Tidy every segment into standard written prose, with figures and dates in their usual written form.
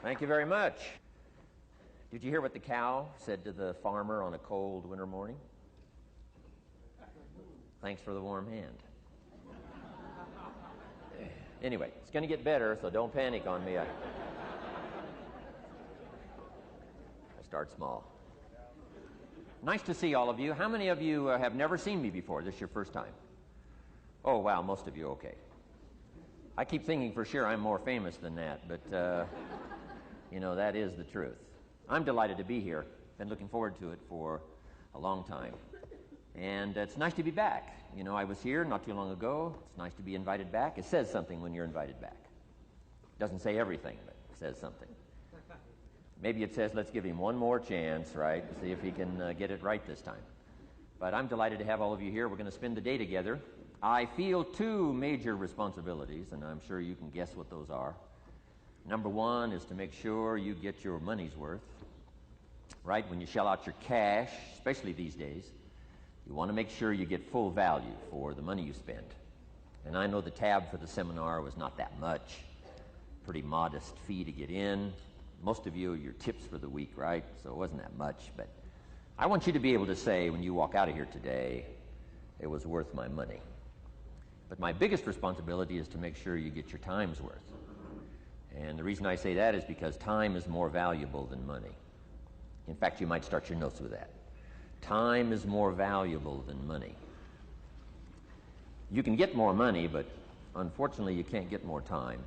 Thank you very much. Did you hear what the cow said to the farmer on a cold winter morning? Thanks for the warm hand. Anyway, it's going to get better, so don't panic on me. I start small. Nice to see all of you. How many of you have never seen me before? This is your first time? Oh, wow, most of you, okay. I keep thinking for sure I'm more famous than that, but, that is the truth. I'm delighted to be here. Been looking forward to it for a long time. And it's nice to be back. I was here not too long ago. It's nice to be invited back. It says something when you're invited back. It doesn't say everything, but it says something. Maybe it says, let's give him one more chance, right? See if he can get it right this time. But I'm delighted to have all of you here. We're going to spend the day together. I feel two major responsibilities, and I'm sure you can guess what those are. Number one is to make sure you get your money's worth, right? When you shell out your cash, especially these days, you want to make sure you get full value for the money you spend. And I know the tab for the seminar was not that much. Pretty modest fee to get in. Most of you are your tips for the week, right? So it wasn't that much. But I want you to be able to say when you walk out of here today, it was worth my money. But my biggest responsibility is to make sure you get your time's worth. And the reason I say that is because time is more valuable than money. In fact, you might start your notes with that. Time is more valuable than money. You can get more money, but unfortunately you can't get more time.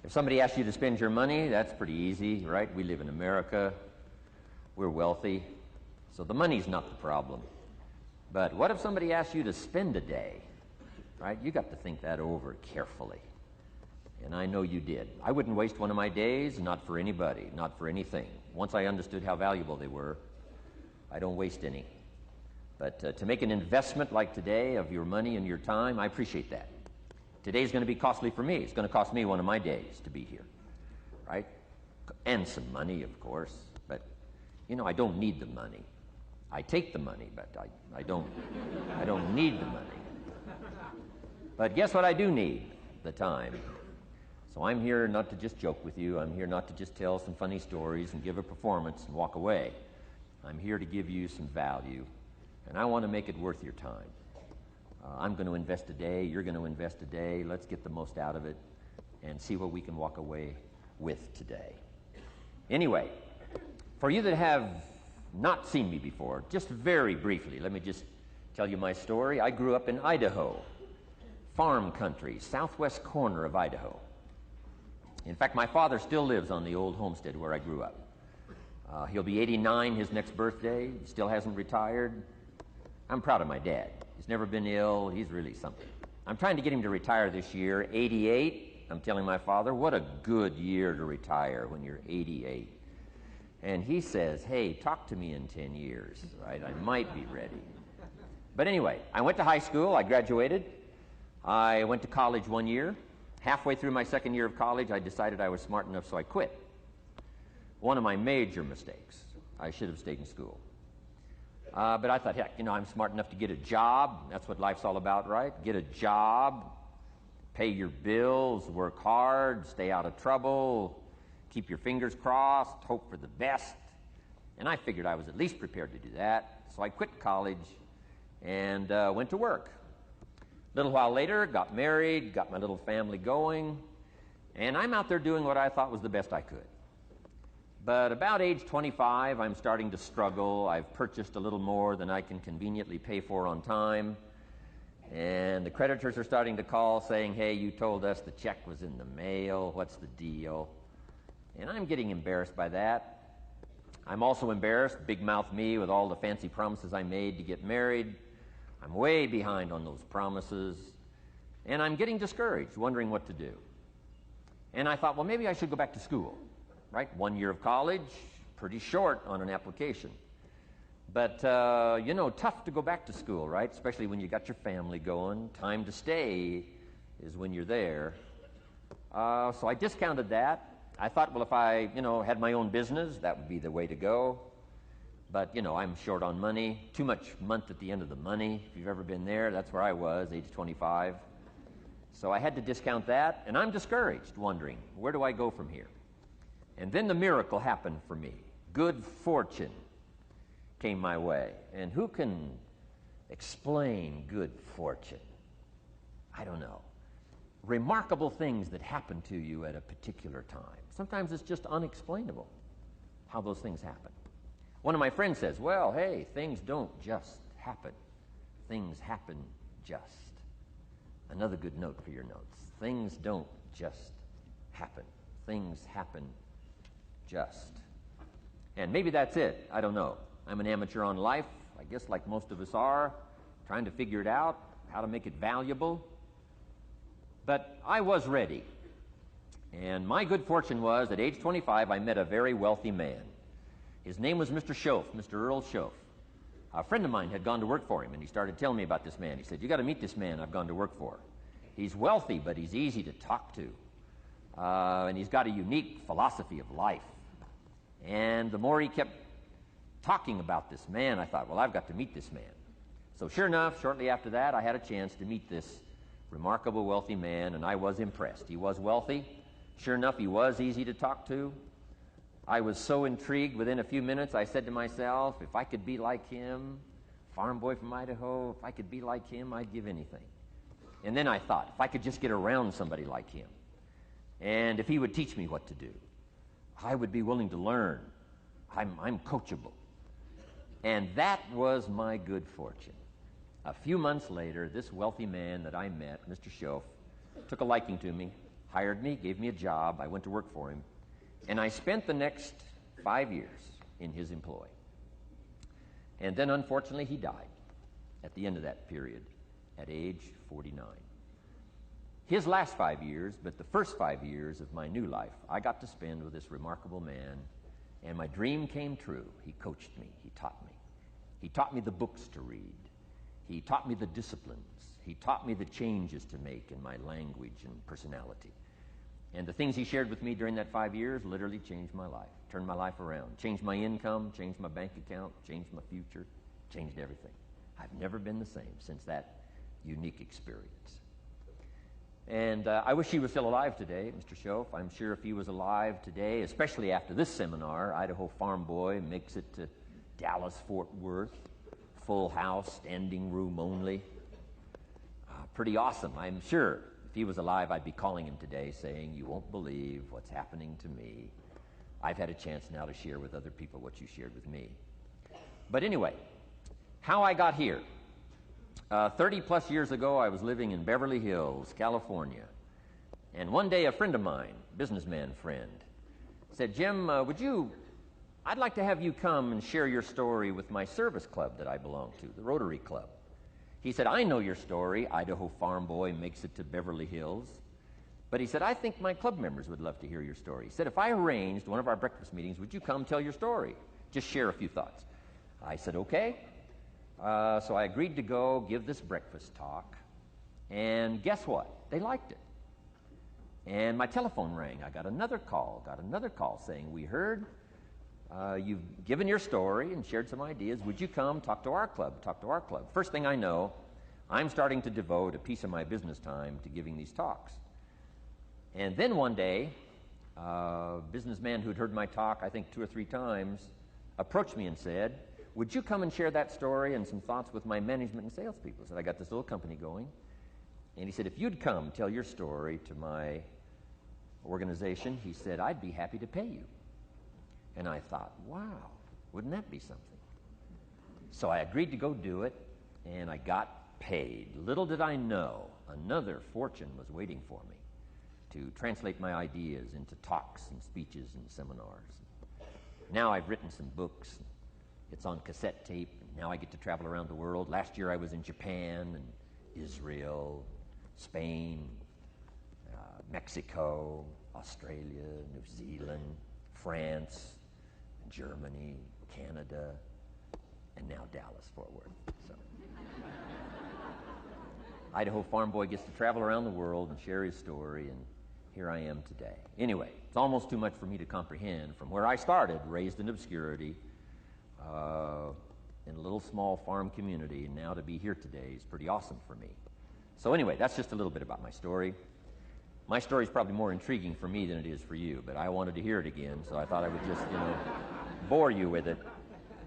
If somebody asks you to spend your money, that's pretty easy, right? We live in America. We're wealthy. So the money's not the problem. But what if somebody asks you to spend a day, right? You got to think that over carefully. And I know you did. I wouldn't waste one of my days, not for anybody, not for anything. Once I understood how valuable they were, I don't waste any. But to make an investment like today of your money and your time, I appreciate that. Today's going to be costly for me. It's going to cost me one of my days to be here, right? And some money, of course. But, I don't need the money. I take the money, but I don't need the money. But guess what I do need? The time. So I'm here not to just joke with you. I'm here not to just tell some funny stories and give a performance and walk away. I'm here to give you some value, and I want to make it worth your time. I'm going to invest a day. You're going to invest a day. Let's get the most out of it and see what we can walk away with today. Anyway, for you that have not seen me before, just very briefly, let me just tell you my story. I grew up in Idaho, farm country, southwest corner of Idaho. In fact, my father still lives on the old homestead where I grew up. He'll be 89 his next birthday. He still hasn't retired. I'm proud of my dad. He's never been ill. He's really something. I'm trying to get him to retire this year, 88. I'm telling my father, what a good year to retire when you're 88. And he says, hey, talk to me in 10 years, right? I might be ready. But anyway, I went to high school. I graduated. I went to college 1 year. Halfway through my second year of college, I decided I was smart enough, so I quit. One of my major mistakes. I should have stayed in school. But I thought, heck, I'm smart enough to get a job. That's what life's all about, right? Get a job, pay your bills, work hard, stay out of trouble, keep your fingers crossed, hope for the best. And I figured I was at least prepared to do that. So I quit college and went to work. A little while later, got married, got my little family going, and I'm out there doing what I thought was the best I could. But about age 25, I'm starting to struggle. I've purchased a little more than I can conveniently pay for on time, and the creditors are starting to call saying, hey, you told us the check was in the mail. What's the deal? And I'm getting embarrassed by that. I'm also embarrassed, big mouth me, with all the fancy promises I made to get married. I'm way behind on those promises, and I'm getting discouraged, wondering what to do. And I thought, well, maybe I should go back to school, right? 1 year of college, pretty short on an application. But, tough to go back to school, right? Especially when you got your family going. Time to stay is when you're there. So I discounted that. I thought, well, if I, had my own business, that would be the way to go. But, I'm short on money, too much month at the end of the money. If you've ever been there, that's where I was, age 25. So I had to discount that, and I'm discouraged, wondering, where do I go from here? And then the miracle happened for me. Good fortune came my way. And who can explain good fortune? I don't know. Remarkable things that happen to you at a particular time. Sometimes it's just unexplainable how those things happen. One of my friends says, well, hey, things don't just happen. Things happen just. Another good note for your notes. Things don't just happen. Things happen just. And maybe that's it. I don't know. I'm an amateur on life, I guess like most of us are, trying to figure it out, how to make it valuable. But I was ready. And my good fortune was, at age 25, I met a very wealthy man. His name was Mr. Schoaf, Mr. Earl Schoaf. A friend of mine had gone to work for him, and he started telling me about this man. He said, you got to meet this man I've gone to work for. He's wealthy, but he's easy to talk to. And he's got a unique philosophy of life. And the more he kept talking about this man, I thought, well, I've got to meet this man. So sure enough, shortly after that, I had a chance to meet this remarkable wealthy man, and I was impressed. He was wealthy. Sure enough, he was easy to talk to. I was so intrigued, within a few minutes, I said to myself, if I could be like him, farm boy from Idaho, if I could be like him, I'd give anything. And then I thought, if I could just get around somebody like him, and if he would teach me what to do, I would be willing to learn. I'm coachable. And that was my good fortune. A few months later, this wealthy man that I met, Mr. Schoaf, took a liking to me, hired me, gave me a job. I went to work for him. And I spent the next 5 years in his employ. And then, unfortunately, he died at the end of that period at age 49. His last 5 years, but the first 5 years of my new life, I got to spend with this remarkable man, and my dream came true. He coached me. He taught me. He taught me the books to read. He taught me the disciplines. He taught me the changes to make in my language and personality. And the things he shared with me during that 5 years literally changed my life, turned my life around, changed my income, changed my bank account, changed my future, changed everything. I've never been the same since that unique experience. And I wish he was still alive today, Mr. Schoaf. I'm sure if he was alive today, especially after this seminar, Idaho Farm Boy makes it to Dallas-Fort Worth, full house, standing room only. Pretty awesome, I'm sure. If he was alive, I'd be calling him today saying, you won't believe what's happening to me. I've had a chance now to share with other people what you shared with me. But anyway, how I got here. 30 plus years ago, I was living in Beverly Hills, California. And one day, a friend of mine, businessman friend, said, Jim, I'd like to have you come and share your story with my service club that I belong to, the Rotary Club. He said, I know your story, Idaho Farm Boy makes it to Beverly Hills. But he said, I think my club members would love to hear your story. He said, if I arranged one of our breakfast meetings, would you come tell your story? Just share a few thoughts. I said, okay. So I agreed to go give this breakfast talk. And guess what? They liked it. And my telephone rang. I got another call saying, we heard you've given your story and shared some ideas. Would you come talk to our club? First thing I know, I'm starting to devote a piece of my business time to giving these talks. And then one day, a businessman who'd heard my talk, I think 2 or 3 times, approached me and said, would you come and share that story and some thoughts with my management and salespeople? I said, I got this little company going. And he said, if you'd come tell your story to my organization, he said, I'd be happy to pay you. And I thought, wow, wouldn't that be something? So I agreed to go do it, and I got paid. Little did I know, another fortune was waiting for me to translate my ideas into talks and speeches and seminars. Now I've written some books. It's on cassette tape. Now I get to travel around the world. Last year I was in Japan and Israel, Spain, Mexico, Australia, New Zealand, France, Germany, Canada, and now Dallas-Fort Worth. So. Idaho Farm Boy gets to travel around the world and share his story, and here I am today. Anyway, it's almost too much for me to comprehend from where I started, raised in obscurity, in a little small farm community, and now to be here today is pretty awesome for me. So anyway, that's just a little bit about my story. My story is probably more intriguing for me than it is for you, but I wanted to hear it again, so I thought I would just, bore you with it.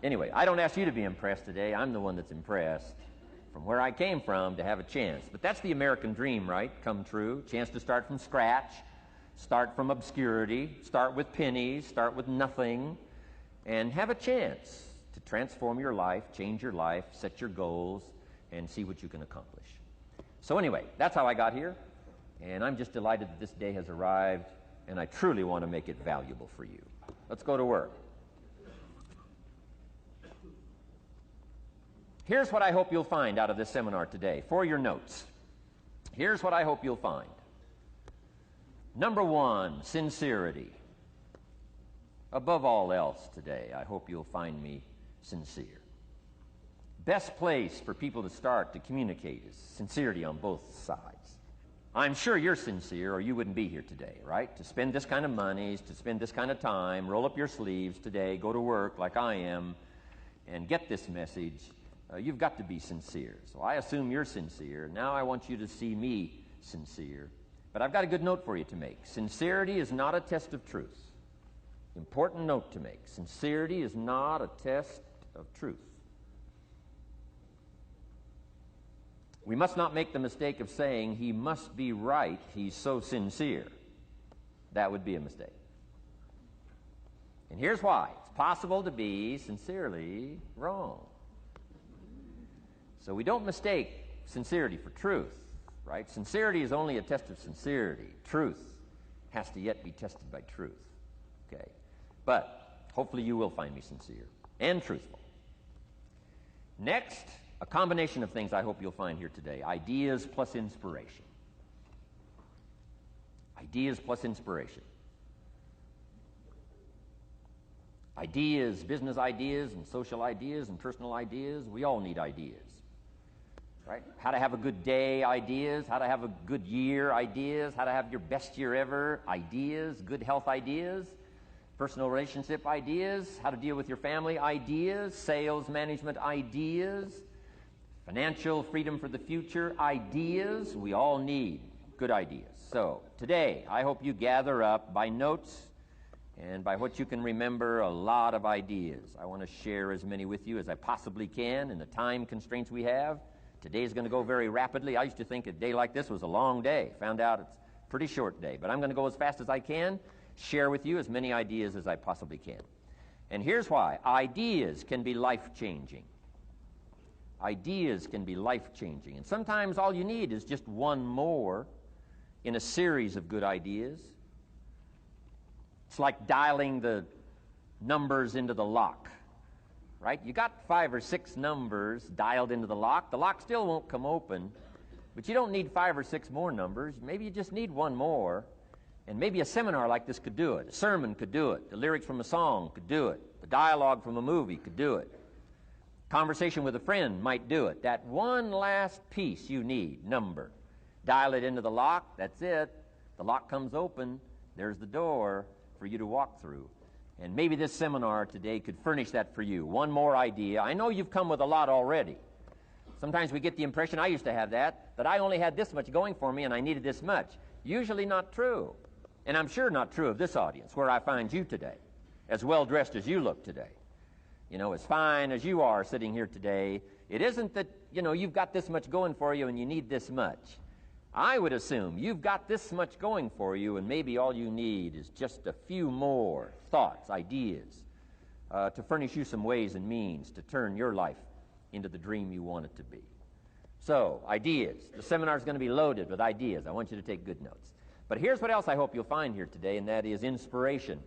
Anyway, I don't ask you to be impressed today. I'm the one that's impressed from where I came from to have a chance. But that's the American dream, right? Come true. Chance to start from scratch, start from obscurity, start with pennies, start with nothing, and have a chance to transform your life, change your life, set your goals, and see what you can accomplish. So anyway, that's how I got here, and I'm just delighted that this day has arrived, and I truly want to make it valuable for you. Let's go to work. Here's what I hope you'll find out of this seminar today for your notes. Here's what I hope you'll find. Number one, sincerity. Above all else today, I hope you'll find me sincere. Best place for people to start to communicate is sincerity on both sides. I'm sure you're sincere or you wouldn't be here today, right? To spend this kind of money, to spend this kind of time, roll up your sleeves today, go to work like I am, and get this message. You've got to be sincere. So I assume you're sincere. Now I want you to see me sincere. But I've got a good note for you to make. Sincerity is not a test of truth. Important note to make. Sincerity is not a test of truth. We must not make the mistake of saying he must be right, he's so sincere. That would be a mistake. And here's why. It's possible to be sincerely wrong. So we don't mistake sincerity for truth, right? Sincerity is only a test of sincerity. Truth has to yet be tested by truth, okay? But hopefully you will find me sincere and truthful. Next, a combination of things I hope you'll find here today. Ideas plus inspiration. Ideas plus inspiration. Ideas, business ideas and social ideas and personal ideas, we all need ideas. Right? How to have a good day ideas, how to have a good year ideas, how to have your best year ever ideas, good health ideas, personal relationship ideas, how to deal with your family ideas, sales management ideas, financial freedom for the future ideas. We all need good ideas. So today, I hope you gather up by notes and by what you can remember a lot of ideas. I want to share as many with you as I possibly can in the time constraints we have. Today's going to go very rapidly. I used to think a day like this was a long day. Found out it's a pretty short day. But I'm going to go as fast as I can, share with you as many ideas as I possibly can. And here's why. Ideas can be life-changing. Ideas can be life-changing. And sometimes all you need is just one more in a series of good ideas. It's like dialing the numbers into the lock. Right? You got 5 or 6 numbers dialed into the lock. The lock still won't come open, but you don't need 5 or 6 more numbers. Maybe you just need one more, and maybe a seminar like this could do it. A sermon could do it. The lyrics from a song could do it. The dialogue from a movie could do it. Conversation with a friend might do it. That one last piece you need, number. Dial it into the lock. That's it. The lock comes open. There's the door for you to walk through. And maybe this seminar today could furnish that for you. One more idea. I know you've come with a lot already. Sometimes we get the impression, I used to have that I only had this much going for me and I needed this much. Usually not true. And I'm sure not true of this audience, where I find you today, as well-dressed as you look today. As fine as you are sitting here today. It isn't that, you've got this much going for you and you need this much. I would assume you've got this much going for you, and maybe all you need is just a few more thoughts, ideas, to furnish you some ways and means to turn your life into the dream you want it to be. So, ideas. The seminar is going to be loaded with ideas. I want you to take good notes. But here's what else I hope you'll find here today, and that is inspiration.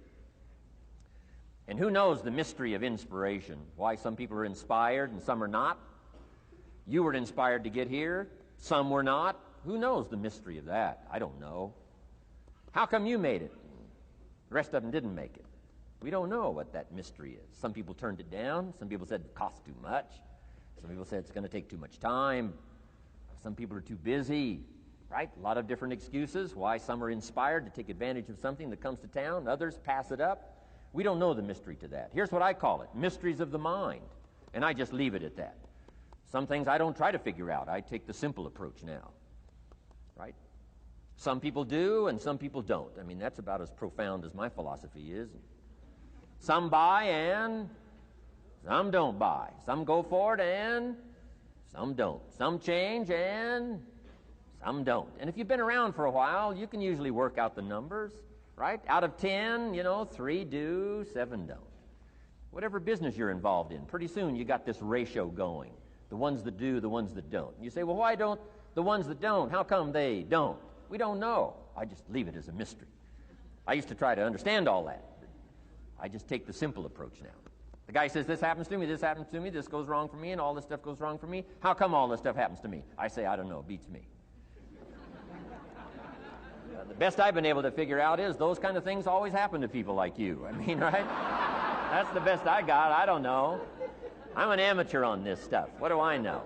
And who knows the mystery of inspiration? Why some people are inspired and some are not? You were inspired to get here. Some were not. Who knows the mystery of that? I don't know. How come you made it? The rest of them didn't make it. We don't know what that mystery is. Some people turned it down. Some people said it cost too much. Some people said it's going to take too much time. Some people are too busy, right? A lot of different excuses why some are inspired to take advantage of something that comes to town. Others pass it up. We don't know the mystery to that. Here's what I call it, mysteries of the mind. And I just leave it at that. Some things I don't try to figure out. I take the simple approach now. right? Some people do and some people don't. I mean, that's about as profound as my philosophy is. Some buy and some don't buy. Some go for it and some don't. Some change and some don't. And if you've been around for a while, you can usually work out the numbers, right? Out of 10, 3 do, 7 don't. Whatever business you're involved in, pretty soon you got this ratio going. The ones that do, the ones that don't. You say, well, why don't the ones that don't, how come they don't? We don't know. I just leave it as a mystery. I used to try to understand all that. I just take the simple approach now. The guy says, this happens to me, this happens to me, this goes wrong for me, and all this stuff goes wrong for me. How come all this stuff happens to me? I say, I don't know, beats me. The best I've been able to figure out is those kind of things always happen to people like you. I mean, right? That's the best I got. I don't know. I'm an amateur on this stuff. What do I know?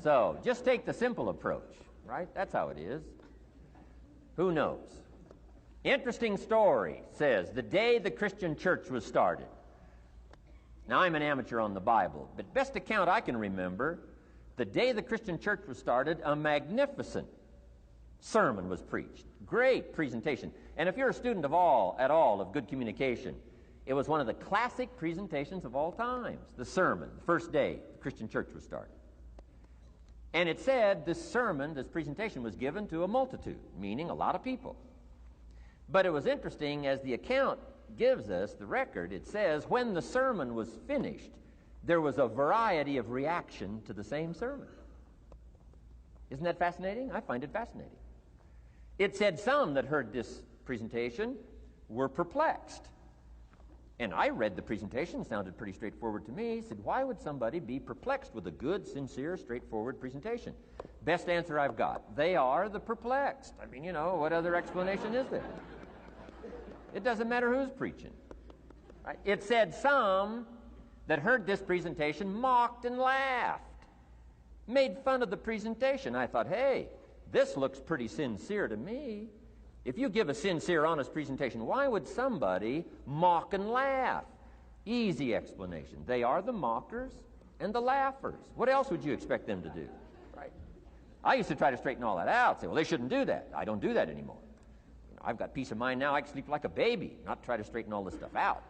So just take the simple approach, right? That's how it is. Who knows? Interesting story says the day the Christian church was started. Now, I'm an amateur on the Bible, but best account I can remember, the day the Christian church was started, a magnificent sermon was preached. Great presentation. And if you're a student at all of good communication, it was one of the classic presentations of all times. The sermon, the first day the Christian church was started. And it said this sermon, this presentation was given to a multitude, meaning a lot of people. But it was interesting, as the account gives us, the record, it says, when the sermon was finished, there was a variety of reaction to the same sermon. Isn't that fascinating? I find it fascinating. It said some that heard this presentation were perplexed. And I read the presentation, it sounded pretty straightforward to me. He said, why would somebody be perplexed with a good, sincere, straightforward presentation? Best answer I've got. They are the perplexed. I mean, what other explanation is there? It doesn't matter who's preaching. Right? It said some that heard this presentation mocked and laughed, made fun of the presentation. I thought, hey, this looks pretty sincere to me. If you give a sincere, honest presentation, why would somebody mock and laugh? Easy explanation. They are the mockers and the laughers. What else would you expect them to do? Right? I used to try to straighten all that out, say, well, they shouldn't do that. I don't do that anymore. I've got peace of mind now. I can sleep like a baby, not try to straighten all this stuff out.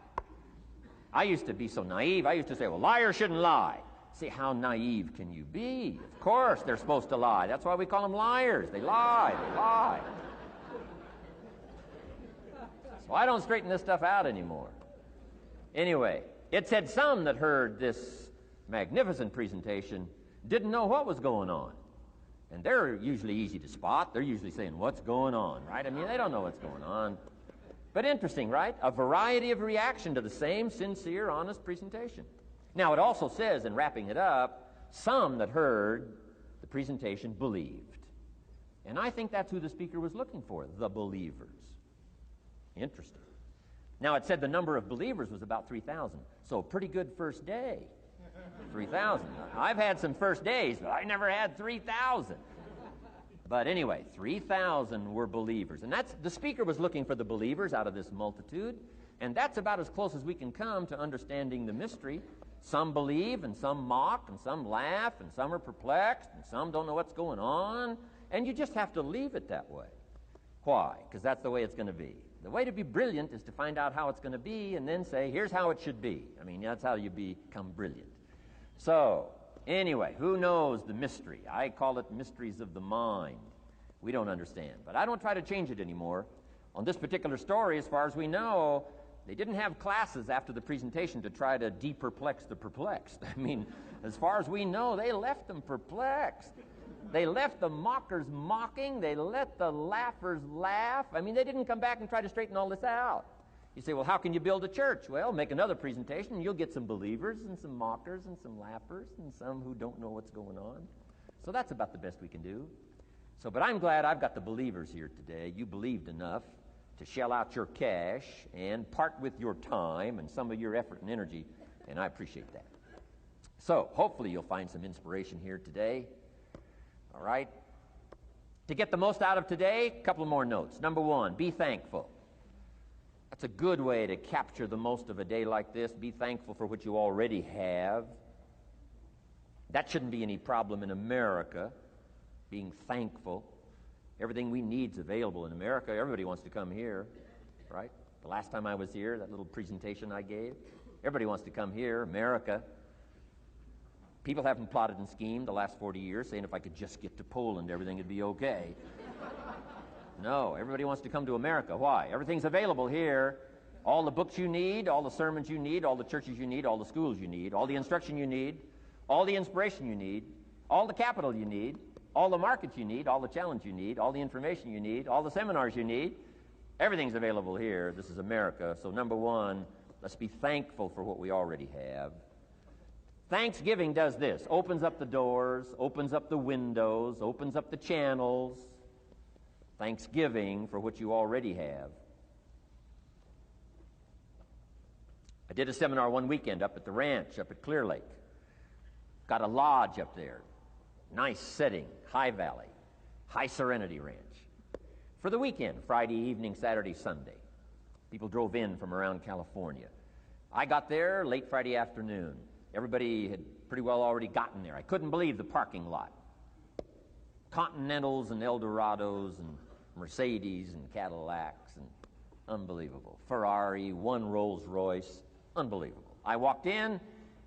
I used to be so naive. I used to say, well, liars shouldn't lie. See, how naive can you be? Of course they're supposed to lie. That's why we call them liars. They lie. They lie. So I don't straighten this stuff out anymore. Anyway, it said some that heard this magnificent presentation didn't know what was going on. And they're usually easy to spot. They're usually saying, what's going on, right? I mean, they don't know what's going on. But interesting, right? A variety of reaction to the same sincere, honest presentation. Now, it also says, in wrapping it up, some that heard the presentation believed. And I think that's who the speaker was looking for, the believers. Interesting. Now, it said the number of believers was about 3,000. So, a pretty good first day. 3,000. I've had some first days, but I never had 3,000. But anyway, 3,000 were believers. And the speaker was looking for the believers out of this multitude. And that's about as close as we can come to understanding the mystery. Some believe, and some mock, and some laugh, and some are perplexed, and some don't know what's going on. And you just have to leave it that way. Why? Because that's the way it's going to be. The way to be brilliant is to find out how it's going to be and then say, here's how it should be. I mean, that's how you become brilliant. So, anyway, who knows the mystery? I call it mysteries of the mind. We don't understand. But I don't try to change it anymore. On this particular story, as far as we know, they didn't have classes after the presentation to try to de-perplex the perplexed. I mean, as far as we know, they left them perplexed. They left the mockers mocking. They let the laughers laugh. I mean, they didn't come back and try to straighten all this out. You say, well, how can you build a church? Well, make another presentation, and you'll get some believers and some mockers and some laughers and some who don't know what's going on. So that's about the best we can do. So, but I'm glad I've got the believers here today. You believed enough to shell out your cash and part with your time and some of your effort and energy, and I appreciate that. So, hopefully you'll find some inspiration here today. All right? To get the most out of today, a couple more notes. Number one, be thankful. That's a good way to capture the most of a day like this. Be thankful for what you already have. That shouldn't be any problem in America, being thankful. Everything we need is available in America. Everybody wants to come here, right? The last time I was here, that little presentation I gave, everybody wants to come here, America. People haven't plotted and schemed the last 40 years saying if I could just get to Poland, everything would be okay. No, everybody wants to come to America. Why? Everything's available here. All the books you need, all the sermons you need, all the churches you need, all the schools you need, all the instruction you need, all the inspiration you need, all the capital you need, all the markets you need, all the challenge you need, all the information you need, all the seminars you need. Everything's available here. This is America. So number one, let's be thankful for what we already have. Thanksgiving does this. Opens up the doors, opens up the windows, opens up the channels. Thanksgiving for what you already have. I did a seminar one weekend up at the ranch, up at Clear Lake. Got a lodge up there. Nice setting, high valley, high serenity ranch. For the weekend, Friday evening, Saturday, Sunday. People drove in from around California. I got there late Friday afternoon. Everybody had pretty well already gotten there. I couldn't believe the parking lot. Continentals and Eldorados and Mercedes and Cadillacs and unbelievable. Ferrari, one Rolls Royce, unbelievable. I walked in,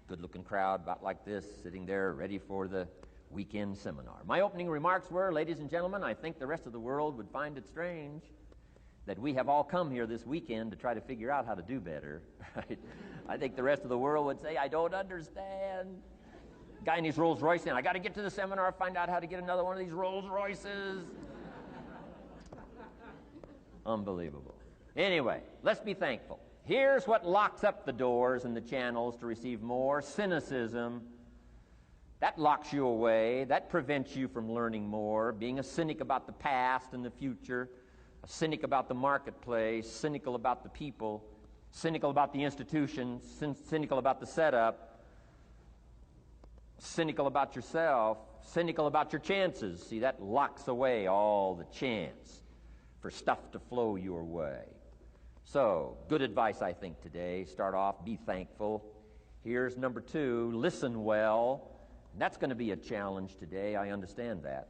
good-looking crowd about like this, sitting there ready for the weekend seminar. My opening remarks were, ladies and gentlemen, I think the rest of the world would find it strange that we have all come here this weekend to try to figure out how to do better. Right? I think the rest of the world would say, I don't understand. Guy in his Rolls Royce saying, I got to get to the seminar, find out how to get another one of these Rolls Royces. Unbelievable. Anyway, let's be thankful. Here's what locks up the doors and the channels to receive more: cynicism. That locks you away. That prevents you from learning more. Being a cynic about the past and the future, a cynic about the marketplace, cynical about the people, cynical about the institutions, cynical about the setup, cynical about yourself, cynical about your chances. See, that locks away all the chance for stuff to flow your way. So, good advice, I think, today. Start off, be thankful. Here's number two, listen well. And that's going to be a challenge today. I understand that.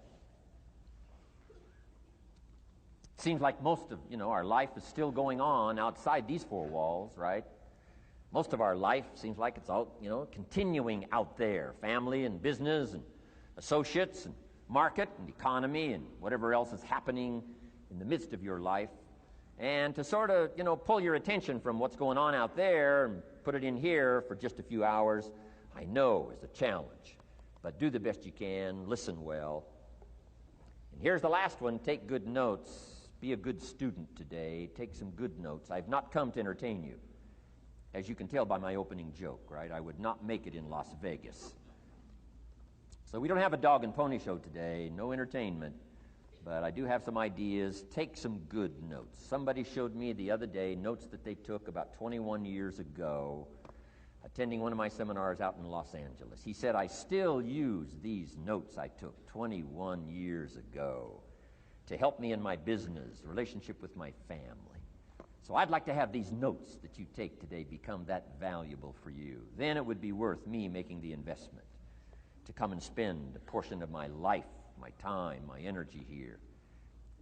It seems like most of, our life is still going on outside these four walls, right? Most of our life seems like it's all, continuing out there. Family and business and associates and market and economy and whatever else is happening in the midst of your life. And to sort of, pull your attention from what's going on out there and put it in here for just a few hours, I know is a challenge. But do the best you can, listen well. And here's the last one, take good notes. Be a good student today. Take some good notes. I've not come to entertain you. As you can tell by my opening joke, right? I would not make it in Las Vegas. So we don't have a dog and pony show today, no entertainment. But I do have some ideas. Take some good notes. Somebody showed me the other day notes that they took about 21 years ago, attending one of my seminars out in Los Angeles. He said, I still use these notes I took 21 years ago to help me in my business, relationship with my family. So I'd like to have these notes that you take today become that valuable for you. Then it would be worth me making the investment to come and spend a portion of my life, my time, my energy here.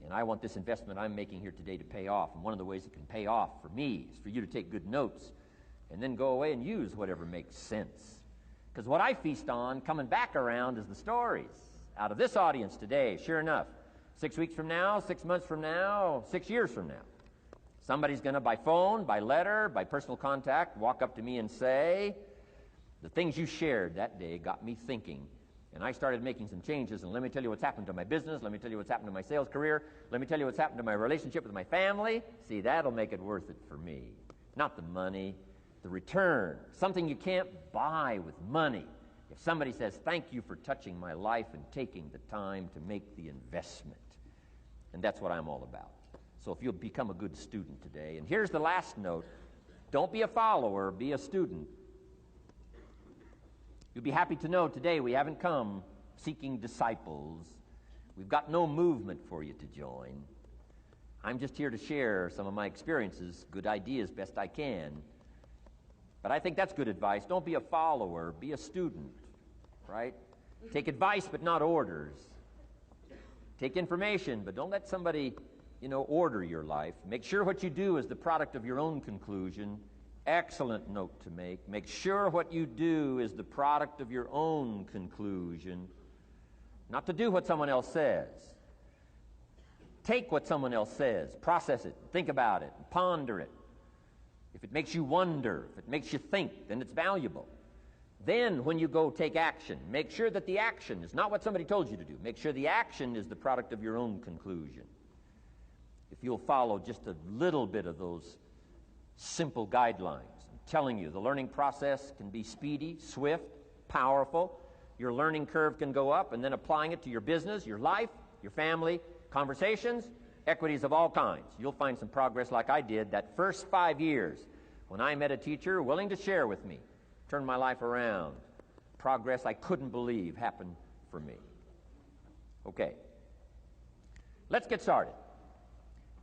And I want this investment I'm making here today to pay off. And one of the ways it can pay off for me is for you to take good notes and then go away and use whatever makes sense. Because what I feast on coming back around is the stories out of this audience today. Sure enough, 6 weeks from now, 6 months from now, 6 years from now, somebody's going to, by phone, by letter, by personal contact, walk up to me and say, the things you shared that day got me thinking. And I started making some changes, and let me tell you what's happened to my business. Let me tell you what's happened to my sales career. Let me tell you what's happened to my relationship with my family. See, that'll make it worth it for me. Not the money, the return. Something you can't buy with money. If somebody says, thank you for touching my life and taking the time to make the investment. And that's what I'm all about. So if you'll become a good student today. And here's the last note. Don't be a follower, be a student. You'll be happy to know today we haven't come seeking disciples. We've got no movement for you to join. I'm just here to share some of my experiences, good ideas, best I can. But I think that's good advice. Don't be a follower, be a student, right? Take advice but not orders. Take information, but don't let somebody, order your life. Make sure what you do is the product of your own conclusion. Excellent note to make. Make sure what you do is the product of your own conclusion. Not to do what someone else says. Take what someone else says, process it, think about it, ponder it. If it makes you wonder, if it makes you think, then it's valuable. Then when you go take action, make sure that the action is not what somebody told you to do. Make sure the action is the product of your own conclusion. If you'll follow just a little bit of those simple guidelines, I'm telling you, the learning process can be speedy, swift, powerful. Your learning curve can go up, and then applying it to your business, your life, your family, conversations, equities of all kinds. You'll find some progress like I did that first 5 years when I met a teacher willing to share with me, turn my life around. Progress I couldn't believe happened for me. Okay, let's get started.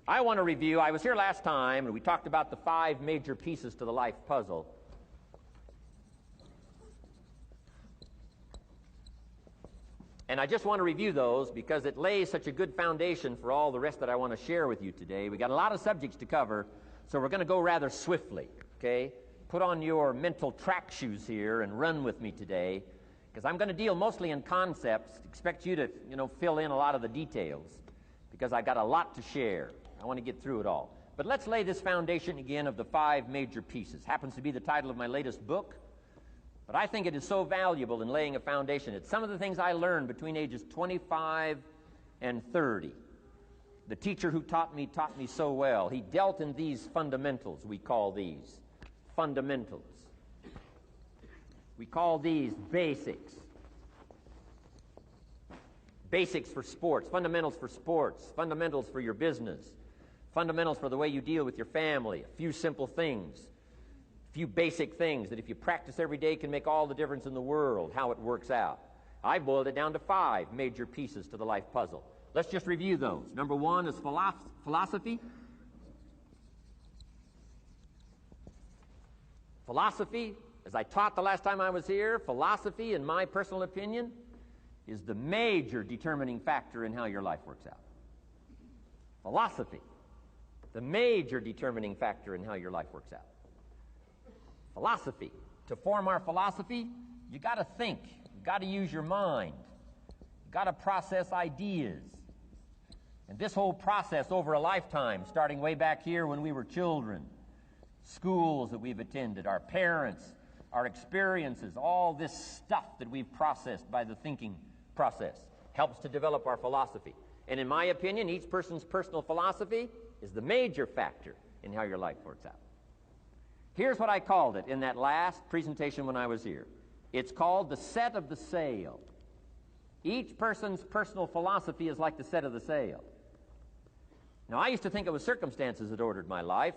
I want to review, I was here last time and we talked about the 5 major pieces to the life puzzle. And I just want to review those because it lays such a good foundation for all the rest that I want to share with you today. We got a lot of subjects to cover, so we're going to go rather swiftly, okay? Put on your mental track shoes here and run with me today, because I'm going to deal mostly in concepts. Expect you to, fill in a lot of the details, because I've got a lot to share. I want to get through it all. But let's lay this foundation again of the 5 major pieces. Happens to be the title of my latest book. But I think it is so valuable in laying a foundation. It's some of the things I learned between ages 25 and 30. The teacher who taught me so well. He dealt in these fundamentals, we call these fundamentals. We call these basics. Basics for sports, fundamentals for sports, fundamentals for your business, fundamentals for the way you deal with your family, a few simple things. Few basic things that if you practice every day can make all the difference in the world, how it works out. I boiled it down to 5 major pieces to the life puzzle. Let's just review those. Number 1 is philosophy. Philosophy, as I taught the last time I was here, philosophy, in my personal opinion, is the major determining factor in how your life works out. Philosophy, the major determining factor in how your life works out. Philosophy. To form our philosophy, you got to think. You got to use your mind. You got to process ideas. And this whole process over a lifetime, starting way back here when we were children, schools that we've attended, our parents, our experiences, all this stuff that we've processed by the thinking process helps to develop our philosophy. And in my opinion, each person's personal philosophy is the major factor in how your life works out. Here's what I called it in that last presentation when I was here. It's called the set of the sail. Each person's personal philosophy is like the set of the sail. Now, I used to think it was circumstances that ordered my life.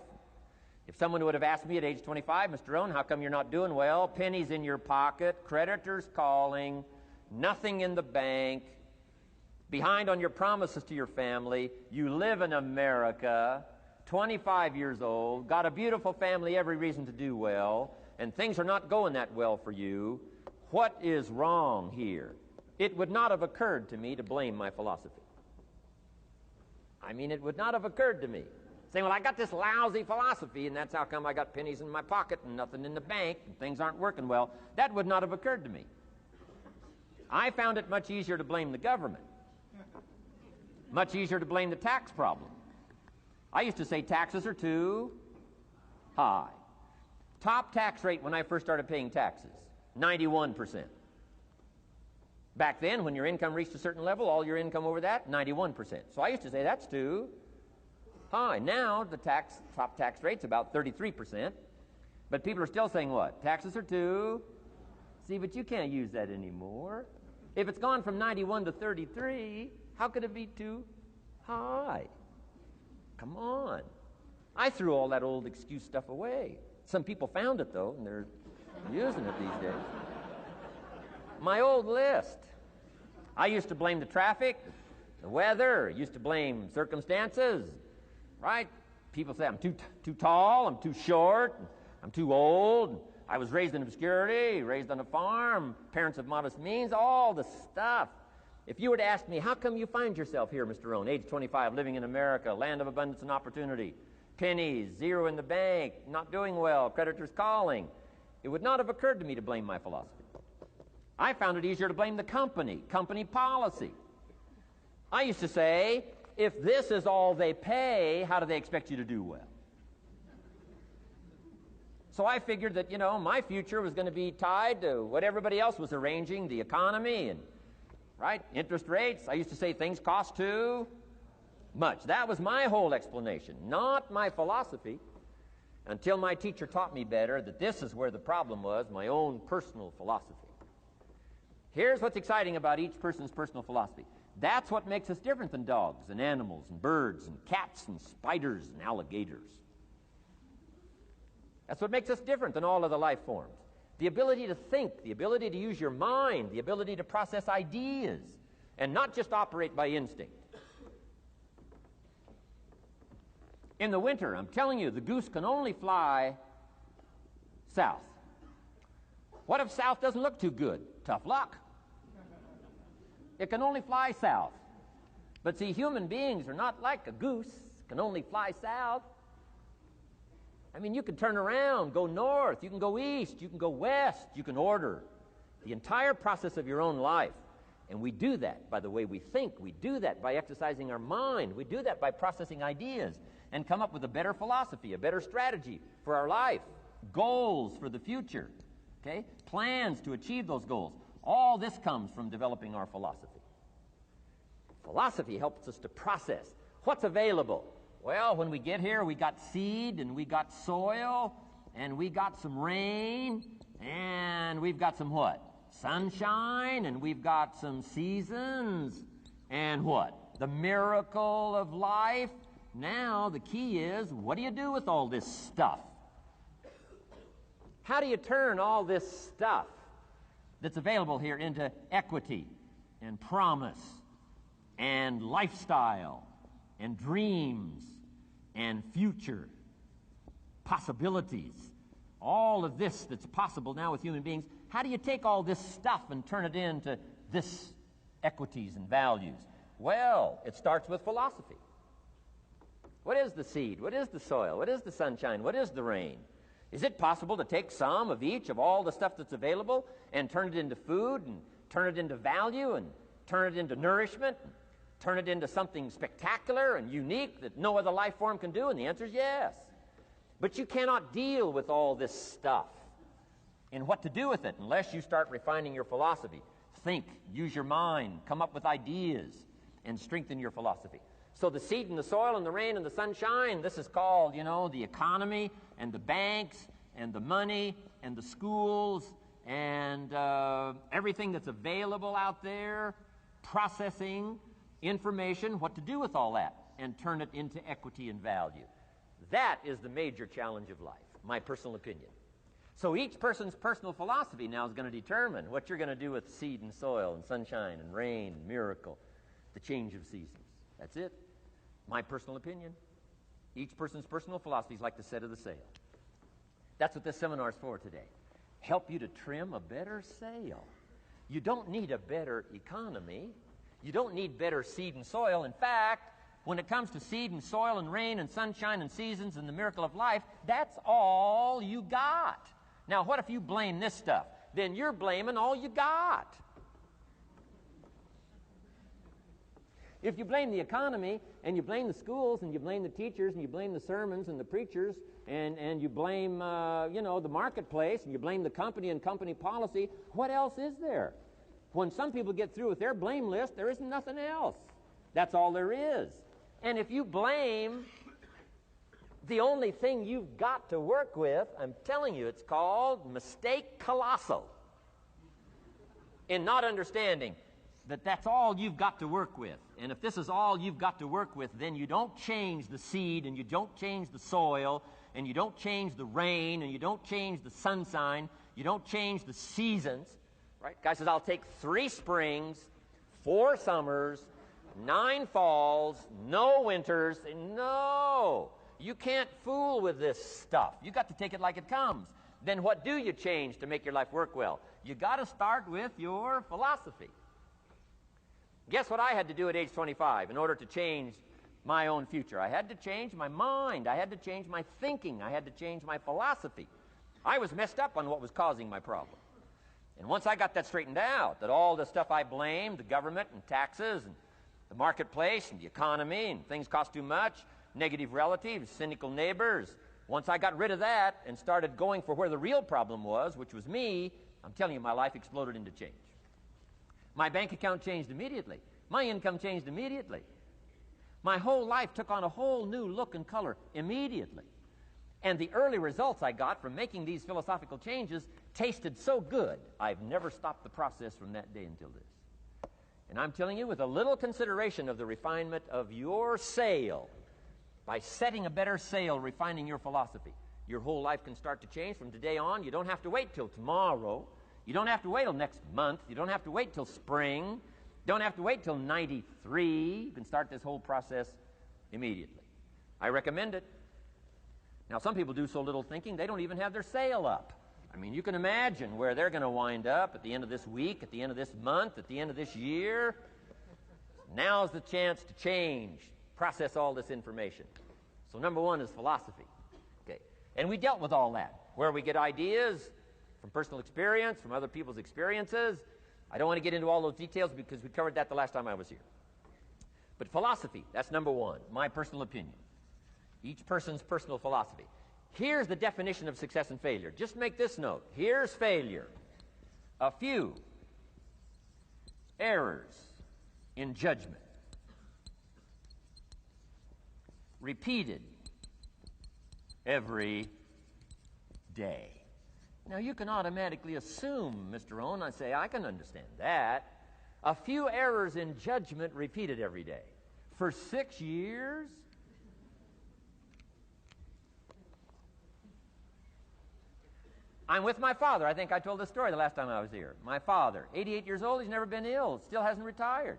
If someone would have asked me at age 25, Mr. Owen, how come you're not doing well? Pennies in your pocket, creditors calling, nothing in the bank, behind on your promises to your family, you live in America, 25 years old, got a beautiful family, every reason to do well, and things are not going that well for you. What is wrong here? It would not have occurred to me to blame my philosophy. It would not have occurred to me. Saying, well, I got this lousy philosophy, and that's how come I got pennies in my pocket and nothing in the bank, and things aren't working well. That would not have occurred to me. I found it much easier to blame the government. Much easier to blame the tax problem. I used to say taxes are too high. Top tax rate when I first started paying taxes, 91%. Back then, when your income reached a certain level, all your income over that, 91%. So I used to say that's too high. Now, the top tax rate's about 33%. But people are still saying what? Taxes are too. See, but you can't use that anymore. If it's gone from 91 to 33, how could it be too high? Come on. I threw all that old excuse stuff away. Some people found it, though, and they're using it these days. My old list. I used to blame the traffic, the weather, used to blame circumstances, right? People say I'm too tall, I'm too short, I'm too old, I was raised in obscurity, raised on a farm, parents of modest means, all the stuff. If you were to ask me, how come you find yourself here, Mr. Rohn, age 25, living in America, land of abundance and opportunity, pennies, zero in the bank, not doing well, creditors calling, it would not have occurred to me to blame my philosophy. I found it easier to blame the company policy. I used to say, if this is all they pay, how do they expect you to do well? So I figured that, my future was going to be tied to what everybody else was arranging, the economy and, interest rates. I used to say things cost too much. That was my whole explanation, not my philosophy, until my teacher taught me better that this is where the problem was, my own personal philosophy. Here's what's exciting about each person's personal philosophy. That's what makes us different than dogs and animals and birds and cats and spiders and alligators. That's what makes us different than all of the life forms. The ability to think, the ability to use your mind, the ability to process ideas, and not just operate by instinct. In the winter, I'm telling you, the goose can only fly south. What if south doesn't look too good? Tough luck. It can only fly south. But see, human beings are not like a goose, can only fly south. I mean, you can turn around, go north, you can go east, you can go west, you can order the entire process of your own life. And we do that by the way we think. We do that by exercising our mind. We do that by processing ideas and come up with a better philosophy, a better strategy for our life, goals for the future, okay? Plans to achieve those goals. All this comes from developing our philosophy. Philosophy helps us to process what's available. Well, when we get here, we got seed, and we got soil, and we got some rain, and we've got some what? Sunshine, and we've got some seasons, and what? The miracle of life. Now, the key is, what do you do with all this stuff? How do you turn all this stuff that's available here into equity and promise and lifestyle and dreams and future possibilities? All of this that's possible now with human beings, how do you take all this stuff and turn it into this equities and values? Well, it starts with philosophy. What is the seed? What is the soil? What is the sunshine? What is the rain? Is it possible to take some of each of all the stuff that's available and turn it into food and turn it into value and turn it into nourishment and turn it into something spectacular and unique that no other life form can do? And the answer is yes. But you cannot deal with all this stuff and what to do with it unless you start refining your philosophy. Think, use your mind, come up with ideas, and strengthen your philosophy. So the seed and the soil and the rain and the sunshine, this is called, the economy and the banks and the money and the schools and everything that's available out there, processing information, what to do with all that, and turn it into equity and value. That is the major challenge of life, my personal opinion. So each person's personal philosophy now is going to determine what you're going to do with seed and soil and sunshine and rain and miracle, the change of seasons. That's it. My personal opinion. Each person's personal philosophy is like the set of the sail. That's what this seminar is for today. Help you to trim a better sail. You don't need a better economy. You don't need better seed and soil. In fact, when it comes to seed and soil and rain and sunshine and seasons and the miracle of life, that's all you got. Now, what if you blame this stuff? Then you're blaming all you got. If you blame the economy, and you blame the schools, and you blame the teachers, and you blame the sermons and the preachers, and you blame, the marketplace, and you blame the company and company policy, what else is there? When some people get through with their blame list, there isn't nothing else. That's all there is. And if you blame the only thing you've got to work with, I'm telling you, it's called mistake colossal. In not understanding that that's all you've got to work with. And if this is all you've got to work with, then you don't change the seed, and you don't change the soil, and you don't change the rain, and you don't change the sunshine, you don't change the seasons. Right? Guy says, I'll take 3 springs, 4 summers, 9 falls, no winters. No, you can't fool with this stuff. You got to take it like it comes. Then what do you change to make your life work well? You got to start with your philosophy. Guess what I had to do at age 25 in order to change my own future? I had to change my mind. I had to change my thinking. I had to change my philosophy. I was messed up on what was causing my problem. And once I got that straightened out, that all the stuff I blamed, the government and taxes and the marketplace and the economy and things cost too much, negative relatives, cynical neighbors, once I got rid of that and started going for where the real problem was, which was me, I'm telling you, my life exploded into change. My bank account changed immediately. My income changed immediately. My whole life took on a whole new look and color immediately. And the early results I got from making these philosophical changes tasted so good, I've never stopped the process from that day until this. And I'm telling you, with a little consideration of the refinement of your sail, by setting a better sail, refining your philosophy, your whole life can start to change from today on. You don't have to wait till tomorrow. You don't have to wait till next month. You don't have to wait till spring. You don't have to wait till 93. You can start this whole process immediately. I recommend it. Now, some people do so little thinking, they don't even have their sail up. I mean, you can imagine where they're going to wind up at the end of this week, at the end of this month, at the end of this year. Now's the chance to change, process all this information. So number one is philosophy. Okay. And we dealt with all that, where we get ideas from personal experience, from other people's experiences. I don't want to get into all those details because we covered that the last time I was here. But philosophy, that's number one, my personal opinion. Each person's personal philosophy. Here's the definition of success and failure. Just make this note. Here's failure. A few errors in judgment, repeated every day. Now, you can automatically assume, Mr. Owen, I say, I can understand that. A few errors in judgment repeated every day. For 6 years? I'm with my father. I think I told this story the last time I was here. My father, 88 years old, he's never been ill, still hasn't retired.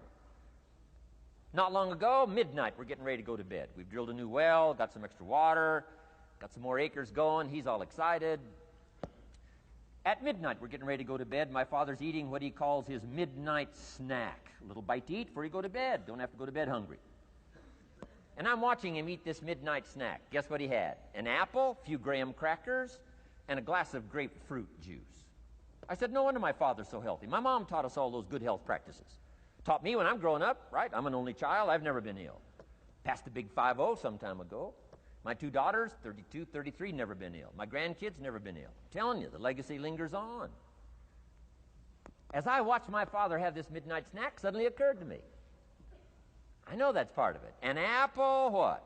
Not long ago, midnight, we're getting ready to go to bed. We've drilled a new well, got some extra water, got some more acres going. He's all excited. At midnight, we're getting ready to go to bed. My father's eating what he calls his midnight snack. A little bite to eat before you go to bed. Don't have to go to bed hungry. And I'm watching him eat this midnight snack. Guess what he had? An apple, a few graham crackers, and a glass of grapefruit juice. I said, no wonder my father's so healthy. My mom taught us all those good health practices. Taught me when I'm growing up, right? I'm an only child. I've never been ill. Passed the big 5-0 some time ago. My 2 daughters, 32, 33, never been ill. My grandkids, never been ill. I'm telling you, the legacy lingers on. As I watched my father have this midnight snack, suddenly occurred to me. I know that's part of it. An apple, what?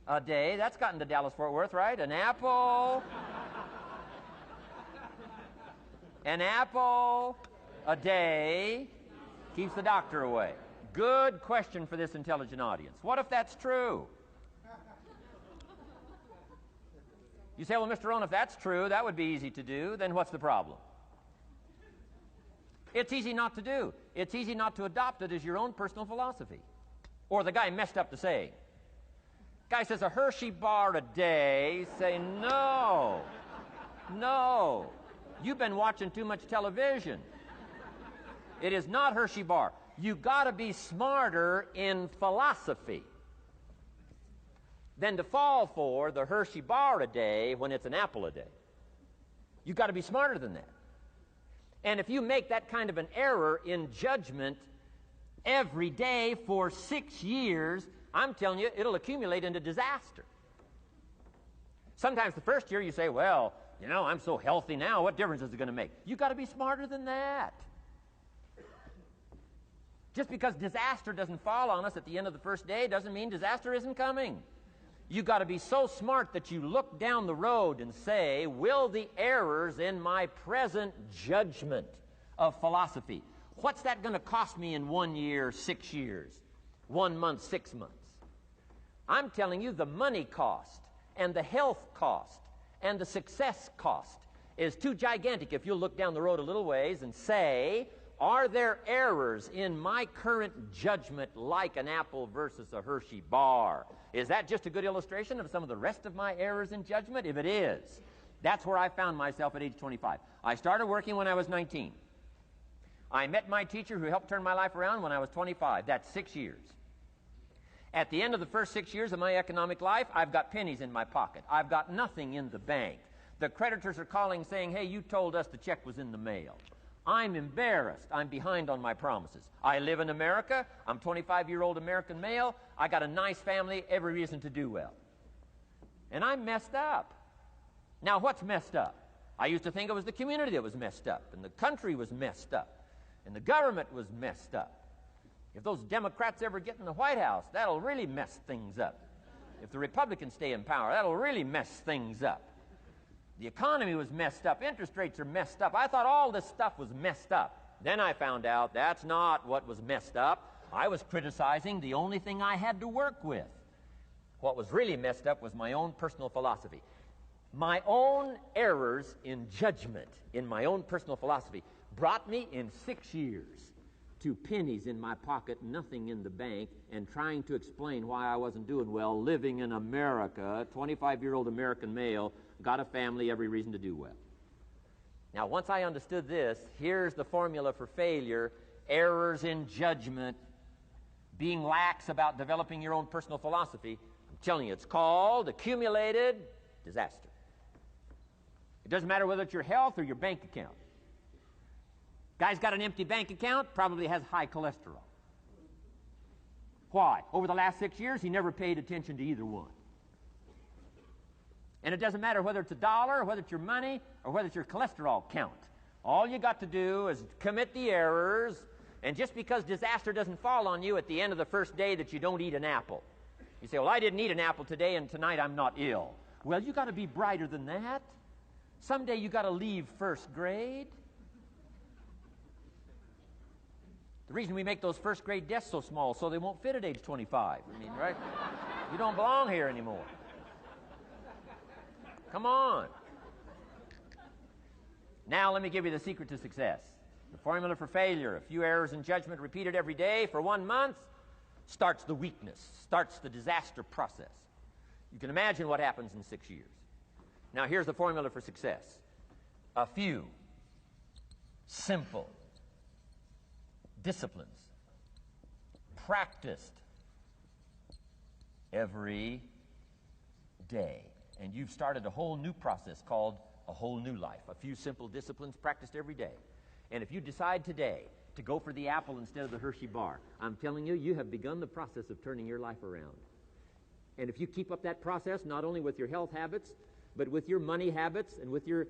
A day. That's gotten to Dallas-Fort Worth, right? An apple. An apple a day keeps the doctor away. Good question for this intelligent audience. What if that's true? You say, well, Mr. Rohn, if that's true, that would be easy to do. Then what's the problem? It's easy not to do. It's easy not to adopt it as your own personal philosophy. Or the guy messed up the saying. Guy says a Hershey bar a day. Say, no. No. You've been watching too much television. It is not Hershey bar. You've got to be smarter in philosophy than to fall for the Hershey bar a day when it's an apple a day. You've got to be smarter than that. And if you make that kind of an error in judgment every day for 6 years, I'm telling you, it'll accumulate into disaster. Sometimes the first year you say, well, you know, I'm so healthy now, what difference is it going to make? You've got to be smarter than that. Just because disaster doesn't fall on us at the end of the first day doesn't mean disaster isn't coming. You've got to be so smart that you look down the road and say, will the errors in my present judgment of philosophy, what's that going to cost me in 1 year, 6 years, 1 month, 6 months? I'm telling you, the money cost and the health cost and the success cost is too gigantic if you'll look down the road a little ways and say, are there errors in my current judgment like an apple versus a Hershey bar? Is that just a good illustration of some of the rest of my errors in judgment? If it is, that's where I found myself at age 25. I started working when I was 19. I met my teacher who helped turn my life around when I was 25. That's 6 years. At the end of the first 6 years of my economic life, I've got pennies in my pocket. I've got nothing in the bank. The creditors are calling saying, hey, you told us the check was in the mail. I'm embarrassed. I'm behind on my promises. I live in America. I'm a 25-year-old American male. I got a nice family, every reason to do well. And I'm messed up. Now, what's messed up? I used to think it was the community that was messed up, and the country was messed up, and the government was messed up. If those Democrats ever get in the White House, that'll really mess things up. If the Republicans stay in power, that'll really mess things up. The economy was messed up. Interest rates are messed up. I thought all this stuff was messed up. Then I found out that's not what was messed up. I was criticizing the only thing I had to work with. What was really messed up was my own personal philosophy. My own errors in judgment in my own personal philosophy brought me in 6 years to pennies in my pocket, nothing in the bank, and trying to explain why I wasn't doing well, living in America, 25-year-old American male, got a family, every reason to do well. Now, once I understood this, here's the formula for failure: errors in judgment, being lax about developing your own personal philosophy. I'm telling you, it's called accumulated disaster. It doesn't matter whether it's your health or your bank account. Guy's got an empty bank account, probably has high cholesterol. Why? Over the last 6 years, he never paid attention to either one. And it doesn't matter whether it's a dollar, or whether it's your money, or whether it's your cholesterol count. All you got to do is commit the errors, and just because disaster doesn't fall on you at the end of the first day that you don't eat an apple. You say, well, I didn't eat an apple today, and tonight I'm not ill. Well, you got to be brighter than that. Someday you got to leave first grade. The reason we make those first grade desks so small so they won't fit at age 25. I mean, right? You don't belong here anymore. Come on. Now let me give you the secret to success. The formula for failure: a few errors in judgment repeated every day for 1 month starts the weakness, starts the disaster process. You can imagine what happens in 6 years. Now here's the formula for success: a few simple disciplines practiced every day. And you've started a whole new process called a whole new life. A few simple disciplines practiced every day. And if you decide today to go for the apple instead of the Hershey bar, I'm telling you, you have begun the process of turning your life around. And if you keep up that process, not only with your health habits, but with your money habits and with your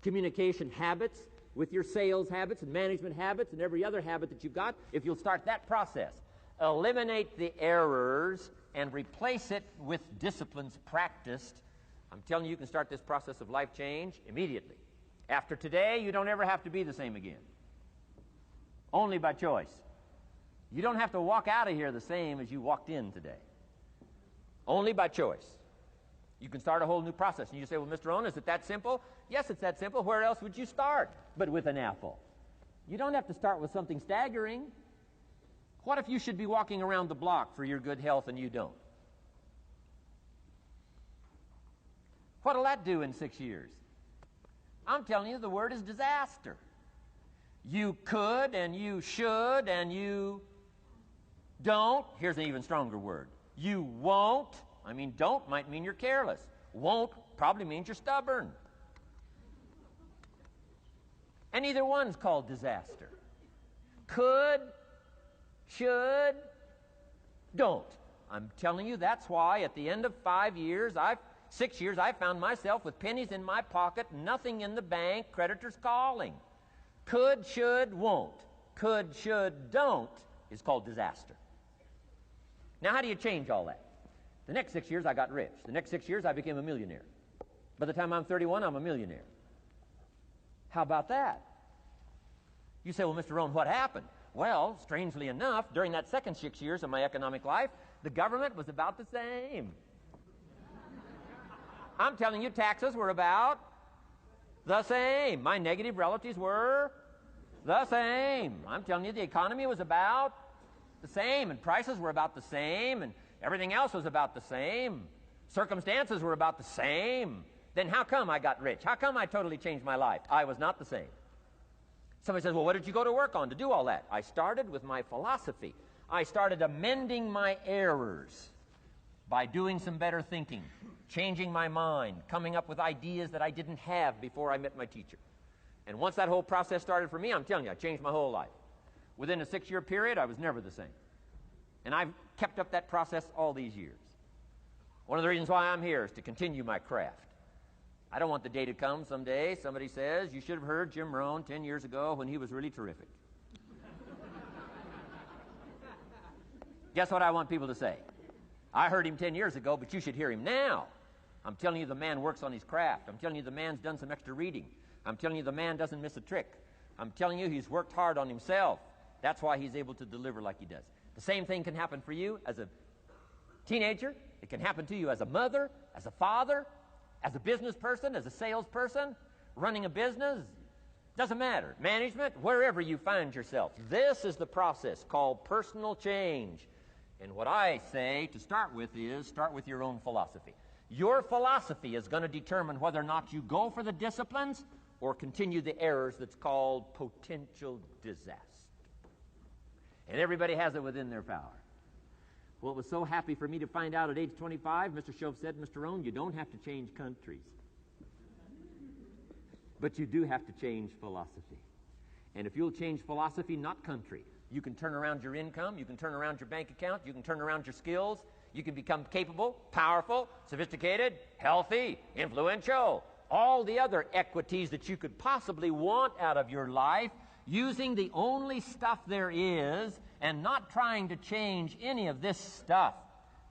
communication habits, with your sales habits and management habits and every other habit that you've got, if you'll start that process, eliminate the errors and replace it with disciplines practiced, I'm telling you, you can start this process of life change immediately. After today, you don't ever have to be the same again. Only by choice. You don't have to walk out of here the same as you walked in today. Only by choice. You can start a whole new process. And you say, well, Mr. Owen, is it that simple? Yes, it's that simple. Where else would you start but with an apple? You don't have to start with something staggering. What if you should be walking around the block for your good health and you don't? What'll that do in 6 years? I'm telling you, the word is disaster. You could and you should and you don't. Here's an even stronger word. You won't. I mean, don't might mean you're careless. Won't probably means you're stubborn. And either one's called disaster. Could, should, don't. I'm telling you, that's why at the end of 6 years, I found myself with pennies in my pocket, nothing in the bank, creditors calling. Could, should, won't. Could, should, don't is called disaster. Now, how do you change all that? The next 6 years, I got rich. The next 6 years, I became a millionaire. By the time I'm 31, I'm a millionaire. How about that? You say, well, Mr. Rohn, what happened? Well, strangely enough, during that second 6 years of my economic life, the government was about the same. I'm telling you, taxes were about the same. My negative relatives were the same. I'm telling you, the economy was about the same, and prices were about the same, and everything else was about the same. Circumstances were about the same. Then how come I got rich? How come I totally changed my life? I was not the same. Somebody says, well, what did you go to work on to do all that? I started with my philosophy. I started amending my errors by doing some better thinking, changing my mind, coming up with ideas that I didn't have before I met my teacher. And once that whole process started for me, I'm telling you, I changed my whole life. Within a 6-year period, I was never the same. And I've kept up that process all these years. One of the reasons why I'm here is to continue my craft. I don't want the day to come someday somebody says, you should have heard Jim Rohn 10 years ago when he was really terrific. Guess what I want people to say? I heard him 10 years ago, but you should hear him now. I'm telling you the man works on his craft. I'm telling you the man's done some extra reading. I'm telling you the man doesn't miss a trick. I'm telling you he's worked hard on himself. That's why he's able to deliver like he does. The same thing can happen for you as a teenager. It can happen to you as a mother, as a father, as a business person, as a salesperson, running a business. Doesn't matter. Management, wherever you find yourself. This is the process called personal change. And what I say to start with is start with your own philosophy. Your philosophy is going to determine whether or not you go for the disciplines or continue the errors that's called potential disaster. And everybody has it within their power. Well, it was so happy for me to find out at age 25, Mr. Shove said, Mr. Rohn, you don't have to change countries. But you do have to change philosophy. And if you'll change philosophy, not country, you can turn around your income, you can turn around your bank account, you can turn around your skills, you can become capable, powerful, sophisticated, healthy, influential, all the other equities that you could possibly want out of your life, using the only stuff there is and not trying to change any of this stuff.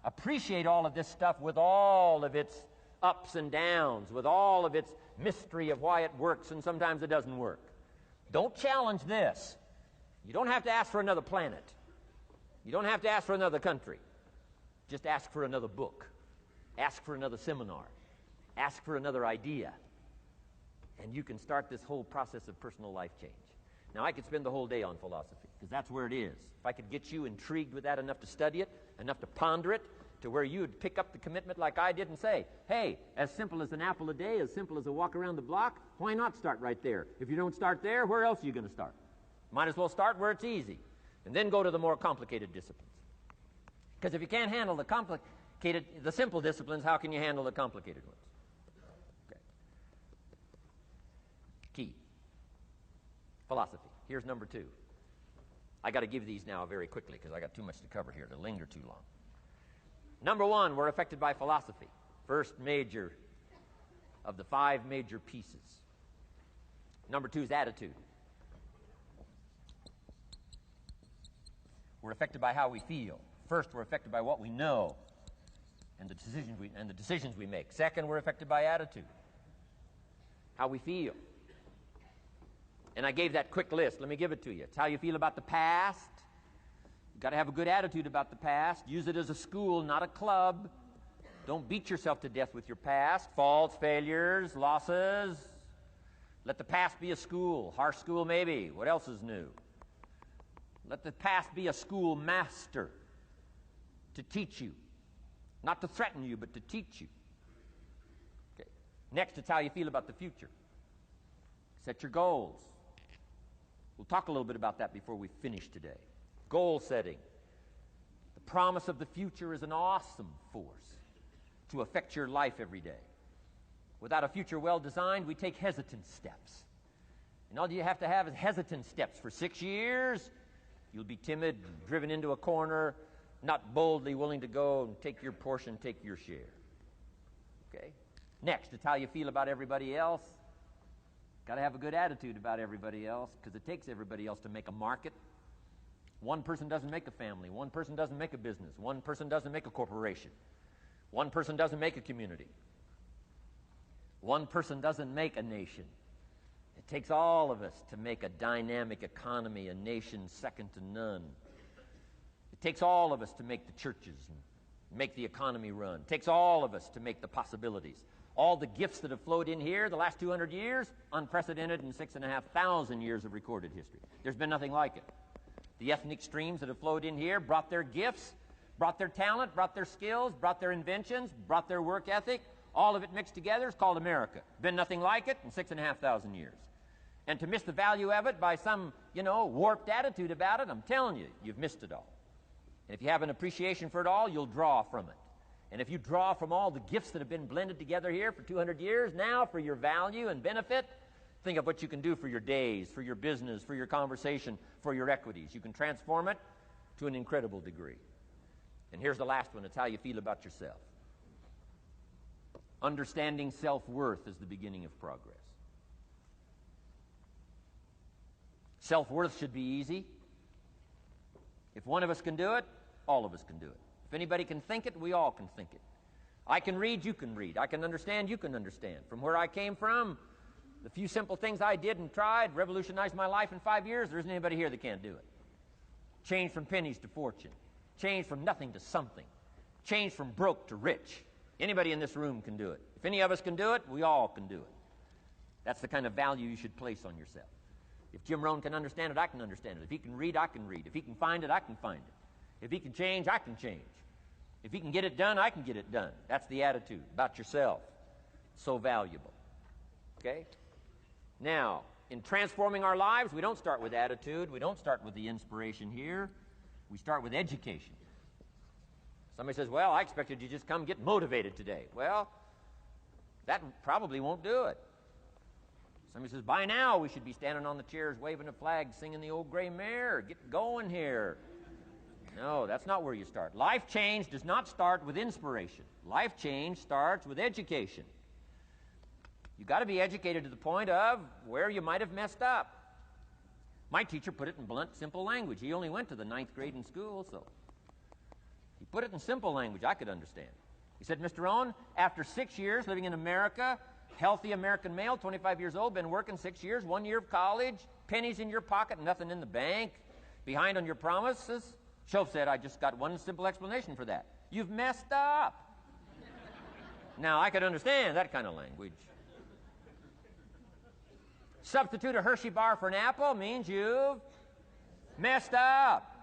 Appreciate all of this stuff with all of its ups and downs, with all of its mystery of why it works and sometimes it doesn't work. Don't challenge this. You don't have to ask for another planet. You don't have to ask for another country. Just ask for another book. Ask for another seminar. Ask for another idea. And you can start this whole process of personal life change. Now, I could spend the whole day on philosophy, because that's where it is. If I could get you intrigued with that enough to study it, enough to ponder it, to where you would pick up the commitment like I did and say, hey, as simple as an apple a day, as simple as a walk around the block, why not start right there? If you don't start there, where else are you going to start? Might as well start where it's easy, and then go to the more complicated disciplines. Because if you can't handle the simple disciplines, how can you handle the complicated ones? Okay. Key. Philosophy. Here's number 2. I got to give these now very quickly because I got too much to cover here to linger too long. Number 1, we're affected by philosophy. First major of the 5 major pieces. Number 2 is attitude. We're affected by how we feel. First, we're affected by what we know and the decisions we make. Second, we're affected by attitude, how we feel. And I gave that quick list. Let me give it to you. It's how you feel about the past. You've got to have a good attitude about the past. Use it as a school, not a club. Don't beat yourself to death with your past. Faults, failures, losses. Let the past be a school. Harsh school, maybe. What else is new? Let the past be a school master to teach you. Not to threaten you, but to teach you. Okay. Next, it's how you feel about the future. Set your goals. We'll talk a little bit about that before we finish today. Goal setting. The promise of the future is an awesome force to affect your life every day. Without a future well designed, we take hesitant steps. And all you have to have is hesitant steps. For 6 years, you'll be timid, driven into a corner, not boldly willing to go and take your portion, take your share. Okay? Next, it's how you feel about everybody else. Got to have a good attitude about everybody else, because it takes everybody else to make a market. One person doesn't make a family. One person doesn't make a business. One person doesn't make a corporation. One person doesn't make a community. One person doesn't make a nation. It takes all of us to make a dynamic economy, a nation second to none. It takes all of us to make the churches and make the economy run. It takes all of us to make the possibilities. All the gifts that have flowed in here the last 200 years, unprecedented in 6,500 years of recorded history. There's been nothing like it. The ethnic streams that have flowed in here brought their gifts, brought their talent, brought their skills, brought their inventions, brought their work ethic. All of it mixed together is called America. Been nothing like it in 6,500 years. And to miss the value of it by some, warped attitude about it, I'm telling you, you've missed it all. And if you have an appreciation for it all, you'll draw from it. And if you draw from all the gifts that have been blended together here for 200 years, now for your value and benefit, think of what you can do for your days, for your business, for your conversation, for your equities. You can transform it to an incredible degree. And here's the last one. It's how you feel about yourself. Understanding self-worth is the beginning of progress. Self-worth should be easy. If one of us can do it, all of us can do it. If anybody can think it, we all can think it. I can read, you can read. I can understand, you can understand. From where I came from, the few simple things I did and tried revolutionized my life in 5 years. There isn't anybody here that can't do it. Change from pennies to fortune. Change from nothing to something. Change from broke to rich. Anybody in this room can do it. If any of us can do it, we all can do it. That's the kind of value you should place on yourself. If Jim Rohn can understand it, I can understand it. If he can read, I can read. If he can find it, I can find it. If he can change, I can change. If he can get it done, I can get it done. That's the attitude about yourself. So valuable. Okay? Now, in transforming our lives, we don't start with attitude. We don't start with the inspiration here. We start with education. Somebody says, well, I expected you to just come get motivated today. Well, that probably won't do it. Somebody says, by now we should be standing on the chairs, waving a flag, singing the old gray mare. Get going here. No, that's not where you start. Life change does not start with inspiration. Life change starts with education. You've got to be educated to the point of where you might have messed up. My teacher put it in blunt, simple language. He only went to the 9th grade in school, so he put it in simple language I could understand. He said, Mr. Rohn, after 6 years living in America, healthy American male, 25 years old, been working 6 years, 1 year of college, pennies in your pocket, nothing in the bank, behind on your promises. Shoaff said, I just got one simple explanation for that. You've messed up. Now, I could understand that kind of language. Substitute a Hershey bar for an apple means you've messed up.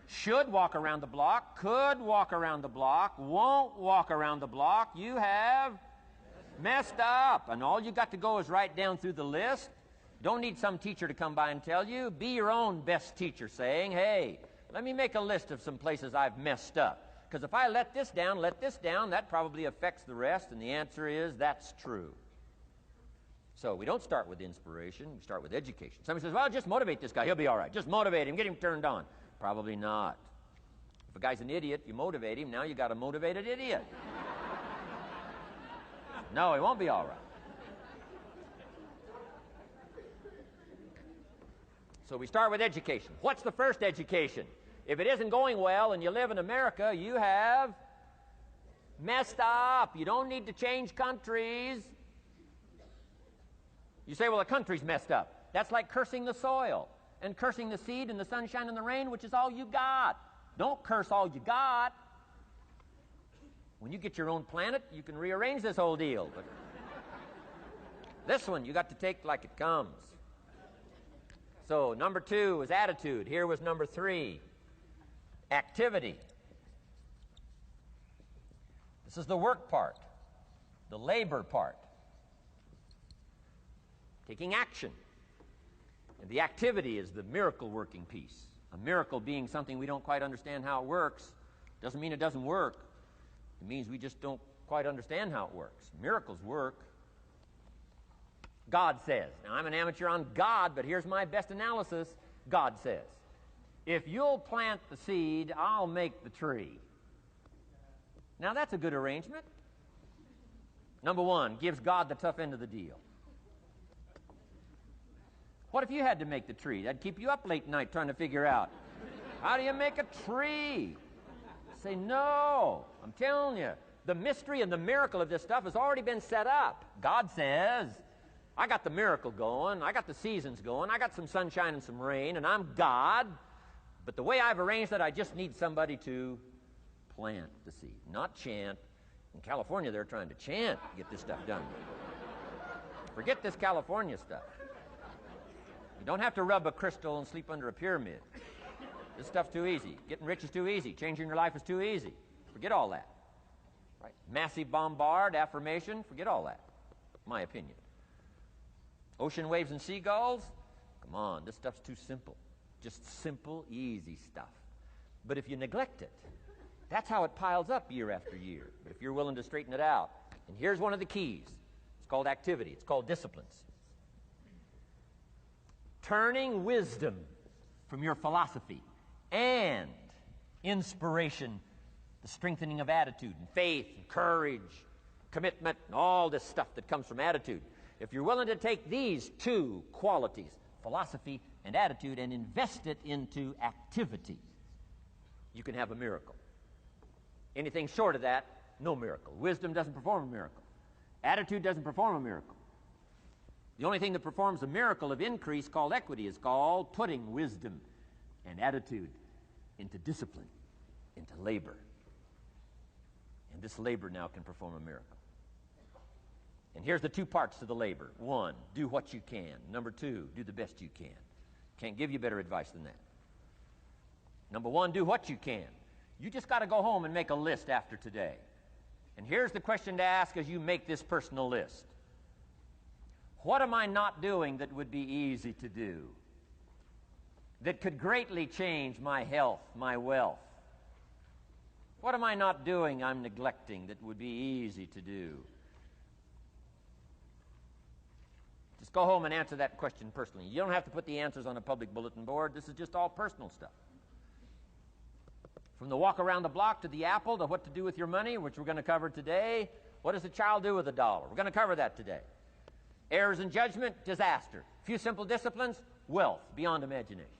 Should walk around the block, could walk around the block, won't walk around the block. You have messed up. And all you got to go is right down through the list. Don't need some teacher to come by and tell you. Be your own best teacher saying, hey, let me make a list of some places I've messed up. Because if I let this down, that probably affects the rest. And the answer is that's true. So we don't start with inspiration. We start with education. Somebody says, well, just motivate this guy. He'll be all right. Just motivate him. Get him turned on. Probably not. If a guy's an idiot, you motivate him. Now you got a motivated idiot. No, he won't be all right. So we start with education. What's the first education? If it isn't going well and you live in America, you have messed up. You don't need to change countries. You say, well, the country's messed up. That's like cursing the soil and cursing the seed and the sunshine and the rain, which is all you got. Don't curse all you got. When you get your own planet, you can rearrange this whole deal. But this one, you got to take like it comes. So number 2 was attitude. Here was number 3, activity. This is the work part, the labor part. Taking action. And the activity is the miracle working piece. A miracle being something we don't quite understand how it works doesn't mean it doesn't work. It means we just don't quite understand how it works. Miracles work. God says. Now, I'm an amateur on God, but here's my best analysis. God says, if you'll plant the seed, I'll make the tree. Now, that's a good arrangement. Number 1, gives God the tough end of the deal. What if you had to make the tree? That'd keep you up late night trying to figure out, how do you make a tree? Say, no, I'm telling you, the mystery and the miracle of this stuff has already been set up. God says, I got the miracle going, I got the seasons going, I got some sunshine and some rain, and I'm God, but the way I've arranged it, I just need somebody to plant the seed, not chant. In California, they're trying to chant to get this stuff done. Forget this California stuff. You don't have to rub a crystal and sleep under a pyramid. This stuff's too easy. Getting rich is too easy. Changing your life is too easy. Forget all that. Right? Massive bombard, affirmation, forget all that. My opinion. Ocean waves and seagulls? Come on, this stuff's too simple. Just simple, easy stuff. But if you neglect it, that's how it piles up year after year. But if you're willing to straighten it out, and here's one of the keys. It's called activity. It's called disciplines. Turning wisdom from your philosophy and inspiration, the strengthening of attitude and faith and courage, commitment, and all this stuff that comes from attitude. If you're willing to take these two qualities, philosophy and attitude, and invest it into activity, you can have a miracle. Anything short of that, no miracle. Wisdom doesn't perform a miracle. Attitude doesn't perform a miracle. The only thing that performs a miracle of increase called equity is called putting wisdom and attitude into discipline, into labor. And this labor now can perform a miracle. And here's the two parts to the labor. One, do what you can. Number two, do the best you can. Can't give you better advice than that. Number one, do what you can. You just got to go home and make a list after today. And here's the question to ask as you make this personal list. What am I not doing that would be easy to do? That could greatly change my health, my wealth? What am I not doing I'm neglecting that would be easy to do? Just go home and answer that question personally. You don't have to put the answers on a public bulletin board. This is just all personal stuff. From the walk around the block to the apple to what to do with your money, which we're going to cover today. What does a child do with $1? We're going to cover that today. Errors in judgment, disaster. A few simple disciplines, wealth beyond imagination.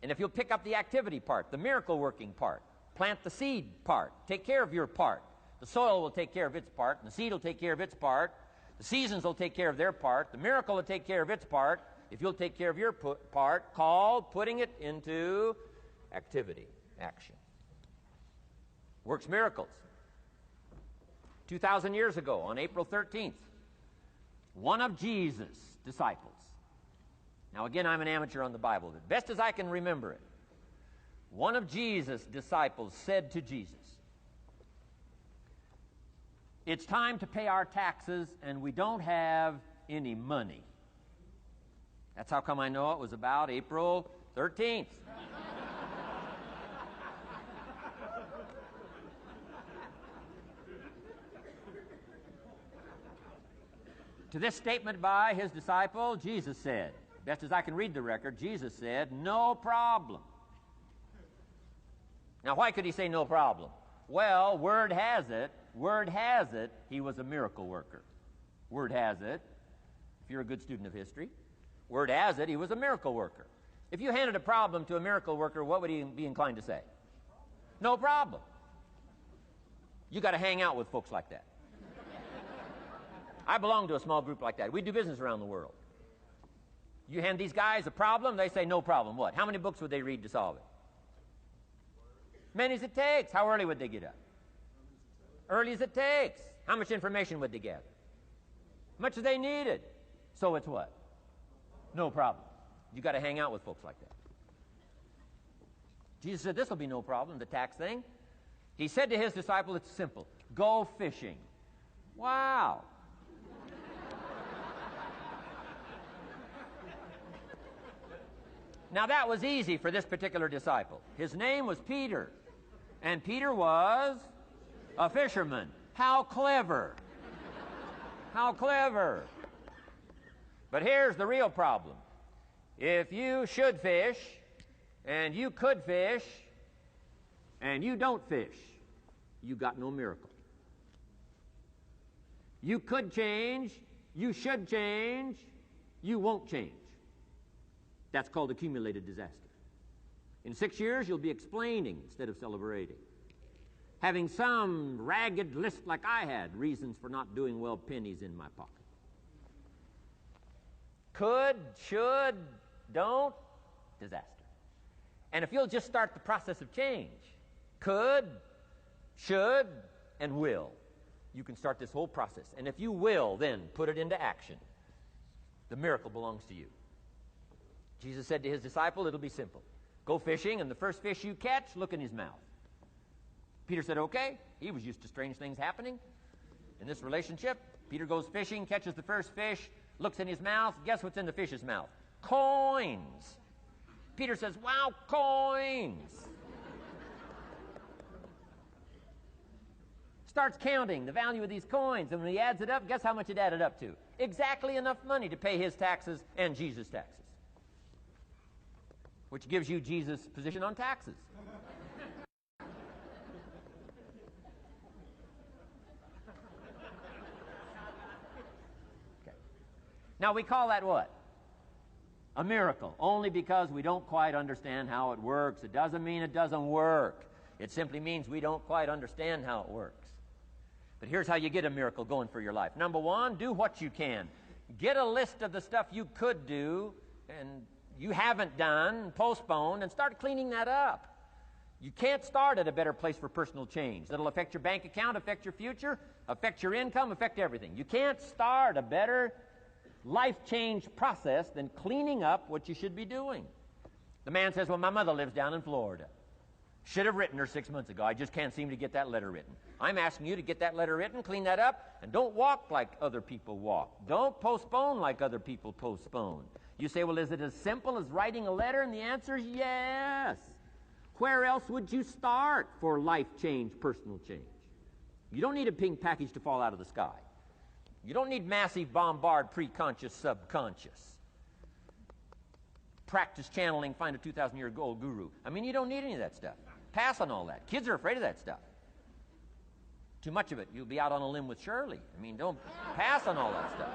And if you'll pick up the activity part, the miracle working part, plant the seed part, take care of your part. The soil will take care of its part, and the seed will take care of its part. The seasons will take care of their part. The miracle will take care of its part. If you'll take care of your part, called putting it into activity, action. Works miracles. 2,000 years ago, on April 13th, one of Jesus' disciples. Now again, I'm an amateur on the Bible, but best as I can remember it, one of Jesus' disciples said to Jesus, "It's time to pay our taxes and we don't have any money." That's how come I know it was about April 13th. To this statement by his disciple, Jesus said, best as I can read the record, Jesus said, "No problem." Now, why could he say no problem? Well, word has it, he was a miracle worker. Word has it, if you're a good student of history, word has it, he was a miracle worker. If you handed a problem to a miracle worker, what would he be inclined to say? No problem. You got to hang out with folks like that. I belong to a small group like that. We do business around the world. You hand these guys a problem, they say no problem. What? How many books would they read to solve it? Many as it takes. How early would they get up? Early as it takes. How much information would they gather? Much as they needed. So it's what? No problem. You got to hang out with folks like that. Jesus said this will be no problem, the tax thing. He said to his disciple, it's simple. Go fishing. Wow. Now that was easy for this particular disciple. His name was Peter. And Peter was a fisherman. How clever. How clever. But here's the real problem. If you should fish, and you could fish, and you don't fish, you got no miracle. You could change, you should change, you won't change. That's called accumulated disaster. In 6 years, you'll be explaining instead of celebrating. Having some ragged list like I had, reasons for not doing well, pennies in my pocket. Could, should, don't, disaster. And if you'll just start the process of change, could, should, and will, you can start this whole process. And if you will, then put it into action. The miracle belongs to you. Jesus said to his disciple, it'll be simple. Go fishing, and the first fish you catch, look in his mouth. Peter said, okay. He was used to strange things happening in this relationship. Peter goes fishing, catches the first fish, looks in his mouth. Guess what's in the fish's mouth? Coins. Peter says, wow, coins. Starts counting the value of these coins, and when he adds it up, guess how much it added up to? Exactly enough money to pay his taxes and Jesus' taxes, which gives you Jesus' position on taxes. Okay. Now we call that what? A miracle, only because we don't quite understand how it works. It doesn't mean it doesn't work. It simply means we don't quite understand how it works. But here's how you get a miracle going for your life. Number one, do what you can. Get a list of the stuff you could do and you haven't done, postponed, and start cleaning that up. You can't start at a better place for personal change. That'll affect your bank account, affect your future, affect your income, affect everything. You can't start a better life change process than cleaning up what you should be doing. The man says, well, my mother lives down in Florida. Should have written her 6 months ago. I just can't seem to get that letter written. I'm asking you to get that letter written, clean that up, and don't walk like other people walk. Don't postpone like other people postpone. You say, well, is it as simple as writing a letter? And the answer is yes. Where else would you start for life change, personal change? You don't need a pink package to fall out of the sky. You don't need massive bombard, pre-conscious, subconscious. Practice channeling, find a 2,000-year-old guru. I mean, you don't need any of that stuff. Pass on all that. Kids are afraid of that stuff. Too much of it, you'll be out on a limb with Shirley. I mean, don't pass on all that stuff.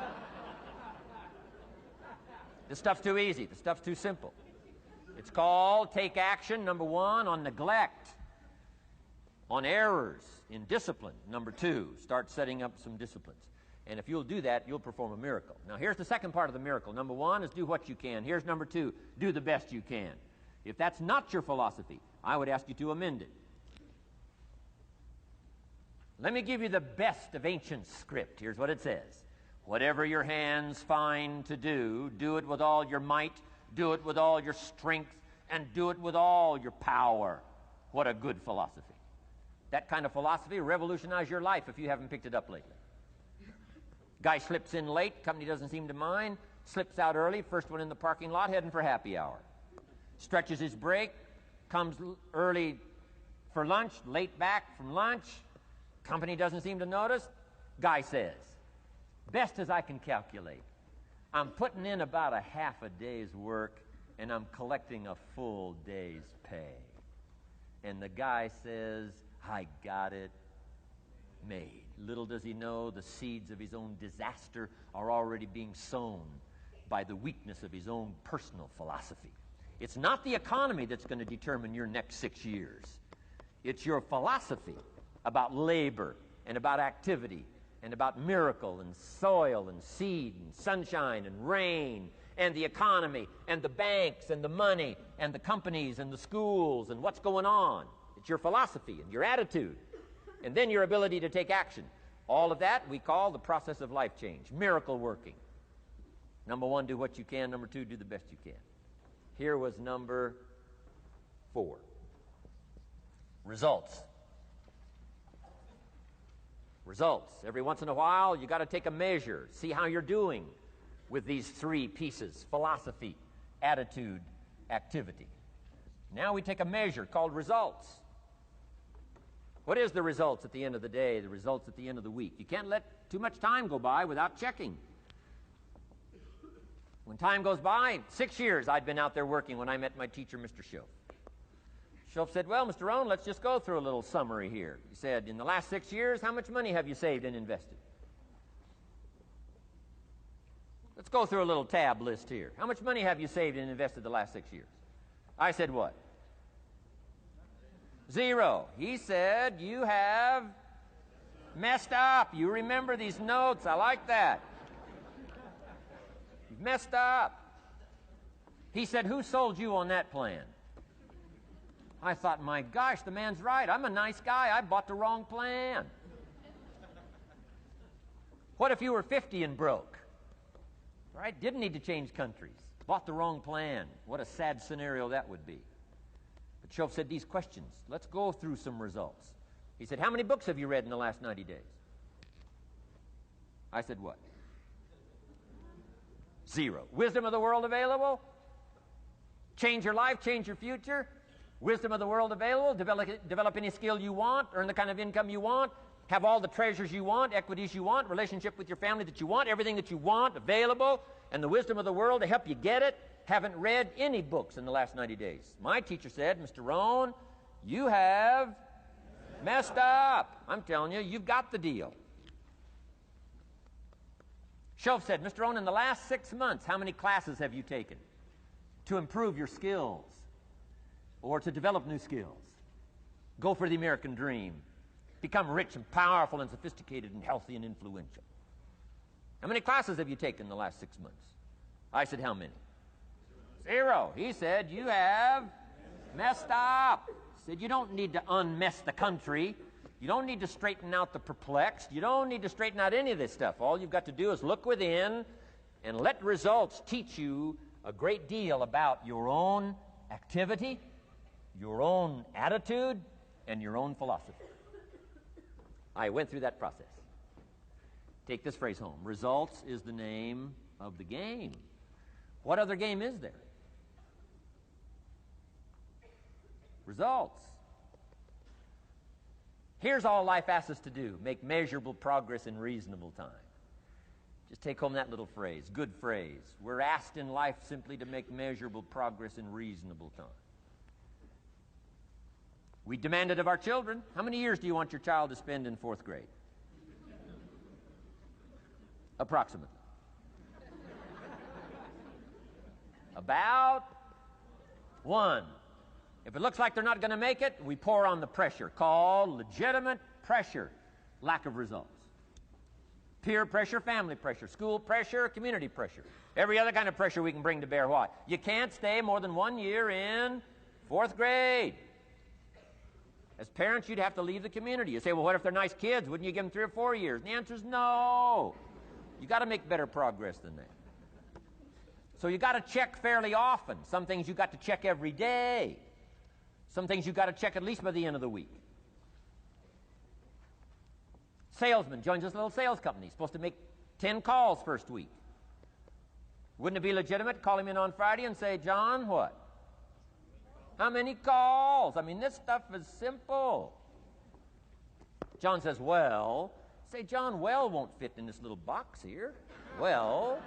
This stuff's too easy. This stuff's too simple. It's called take action, number one, on neglect, on errors, in discipline. Number two, start setting up some disciplines. And if you'll do that, you'll perform a miracle. Now, here's the second part of the miracle. Number one is do what you can. Here's number two, do the best you can. If that's not your philosophy, I would ask you to amend it. Let me give you the best of ancient script. Here's what it says. Whatever your hands find to do, do it with all your might, do it with all your strength, and do it with all your power. What a good philosophy. That kind of philosophy will revolutionize your life if you haven't picked it up lately. Guy slips in late, company doesn't seem to mind, slips out early, first one in the parking lot, heading for happy hour. Stretches his break, comes early for lunch, late back from lunch, company doesn't seem to notice. Guy says, best as I can calculate, I'm putting in about a half a day's work and I'm collecting a full day's pay. And the guy says, I got it made. Little does he know the seeds of his own disaster are already being sown by the weakness of his own personal philosophy. It's not the economy that's going to determine your next 6 years. It's your philosophy about labor and about activity and about miracle and soil and seed and sunshine and rain and the economy and the banks and the money and the companies and the schools and what's going on. It's your philosophy and your attitude. And then your ability to take action. All of that we call the process of life change, miracle working. Number one, do what you can. Number two, do the best you can. Here was number 4. Results. Results. Every once in a while, you got to take a measure, see how you're doing with these 3 pieces: philosophy, attitude, activity. Now we take a measure called results. What is the results at the end of the day, the results at the end of the week? You can't let too much time go by without checking. When time goes by, 6 years I'd been out there working when I met my teacher, Mr. Schoaf. Schoaf said, well, Mr. Rohn, let's just go through a little summary here. He said, in the last 6 years, how much money have you saved and invested? Let's go through a little tab list here. How much money have you saved and invested the last 6 years? I said, what? 0. He said, you have messed up. You remember these notes. I like that. You've messed up. He said, who sold you on that plan? I thought, my gosh, the man's right. I'm a nice guy. I bought the wrong plan. What if you were 50 and broke? Right? Didn't need to change countries. Bought the wrong plan. What a sad scenario that would be. But Schoaf said these questions. Let's go through some results. He said, how many books have you read in the last 90 days? I said, what? 0. Wisdom of the world available? Change your life, change your future? Wisdom of the world available? Develop any skill you want, earn the kind of income you want, have all the treasures you want, equities you want, relationship with your family that you want, everything that you want available, and the wisdom of the world to help you get it. Haven't read any books in the last 90 days. My teacher said, Mr. Rohn, you have messed up. I'm telling you, you've got the deal. Shelf said, Mr. Rohn, in the last 6 months, how many classes have you taken to improve your skills or to develop new skills? Go for the American dream. Become rich and powerful and sophisticated and healthy and influential. How many classes have you taken in the last 6 months? I said, how many? 0. He said, you have messed up. He said, you don't need to unmess the country. You don't need to straighten out the perplexed. You don't need to straighten out any of this stuff. All you've got to do is look within and let results teach you a great deal about your own activity, your own attitude, and your own philosophy. I went through that process. Take this phrase home. Results is the name of the game. What other game is there? Results. Here's all life asks us to do. Make measurable progress in reasonable time. Just take home that little phrase. Good phrase. We're asked in life simply to make measurable progress in reasonable time. We demand it of our children. How many years do you want your child to spend in 4th grade? Approximately. About 1. If it looks like they're not going to make it, we pour on the pressure, called legitimate pressure, lack of results. Peer pressure, family pressure, school pressure, community pressure. Every other kind of pressure we can bring to bear. What? You can't stay more than 1 year in 4th grade. As parents, you'd have to leave the community. You say, well, what if they're nice kids? Wouldn't you give them 3 or 4 years? And the answer is no. You got to make better progress than that. So you got to check fairly often. Some things you got to check every day. Some things you got to check at least by the end of the week. Salesman joins this little sales company. He's supposed to make 10 calls first week. Wouldn't it be legitimate to call him in on Friday and say, John, what? How many calls? I mean, this stuff is simple. John says, well. Say, John, well won't fit in this little box here. Well.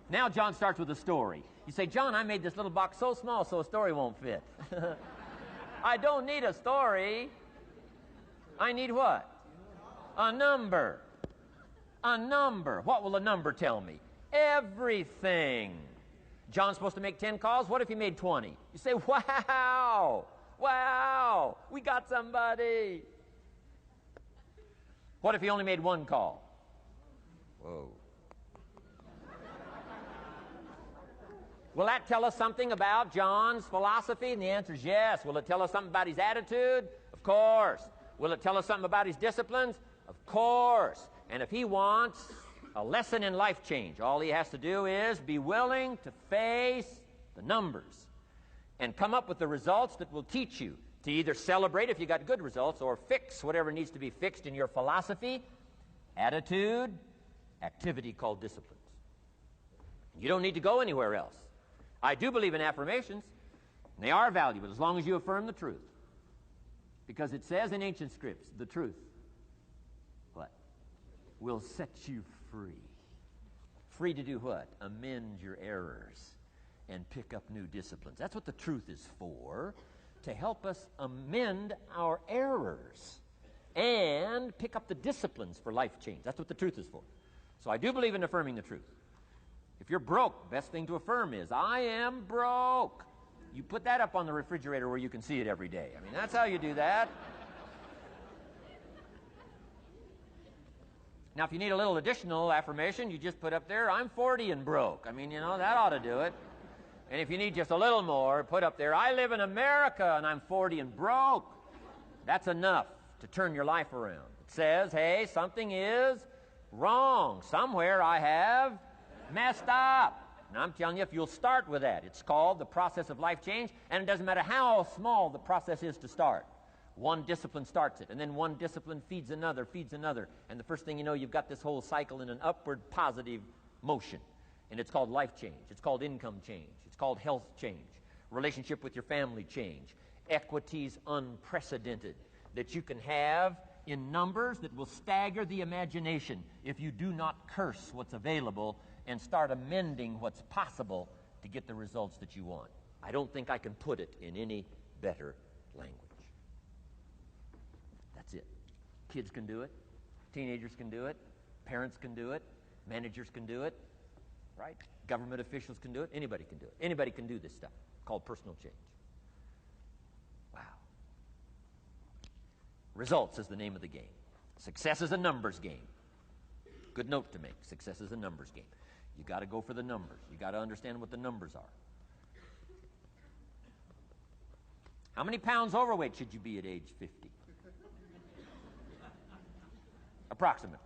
Now John starts with a story. You say, John, I made this little box so small so a story won't fit. I don't need a story. I need what? A number. A number. What will a number tell me? Everything. John's supposed to make 10 calls. What if he made 20? You say, wow. Wow. We got somebody. What if he only made 1 call? Whoa. Will that tell us something about John's philosophy? And the answer is yes. Will it tell us something about his attitude? Of course. Will it tell us something about his disciplines? Of course. And if he wants a lesson in life change, all he has to do is be willing to face the numbers and come up with the results that will teach you to either celebrate if you got good results or fix whatever needs to be fixed in your philosophy, attitude, activity called disciplines. You don't need to go anywhere else. I do believe in affirmations. And they are valuable as long as you affirm the truth. Because it says in ancient scripts, the truth, what? Will set you free. Free to do what? Amend your errors and pick up new disciplines. That's what the truth is for, to help us amend our errors and pick up the disciplines for life change. That's what the truth is for. So I do believe in affirming the truth. If you're broke, best thing to affirm is, I am broke. You put that up on the refrigerator where you can see it every day. I mean, that's how you do that. Now, if you need a little additional affirmation, you just put up there, I'm 40 and broke. I mean, you know, that ought to do it. And if you need just a little more, put up there, I live in America and I'm 40 and broke. That's enough to turn your life around. It says, hey, something is wrong. Somewhere I have messed up. And I'm telling you, if you'll start with that, it's called the process of life change, and it doesn't matter how small the process is to start. One discipline starts it, and then one discipline feeds another, and the first thing you know, you've got this whole cycle in an upward positive motion. And it's called life change. It's called income change. It's called health change. Relationship with your family change. Equities unprecedented that you can have in numbers that will stagger the imagination if you do not curse what's available and start amending what's possible to get the results that you want. I don't think I can put it in any better language. That's it. Kids can do it. Teenagers can do it. Parents can do it. Managers can do it. Right? Government officials can do it. Anybody can do it. Anybody can do this stuff called personal change. Wow. Results is the name of the game. Success is a numbers game. Good note to make. Success is a numbers game. You got to go for the numbers. You got to understand what the numbers are. How many pounds overweight should you be at age 50? Approximately.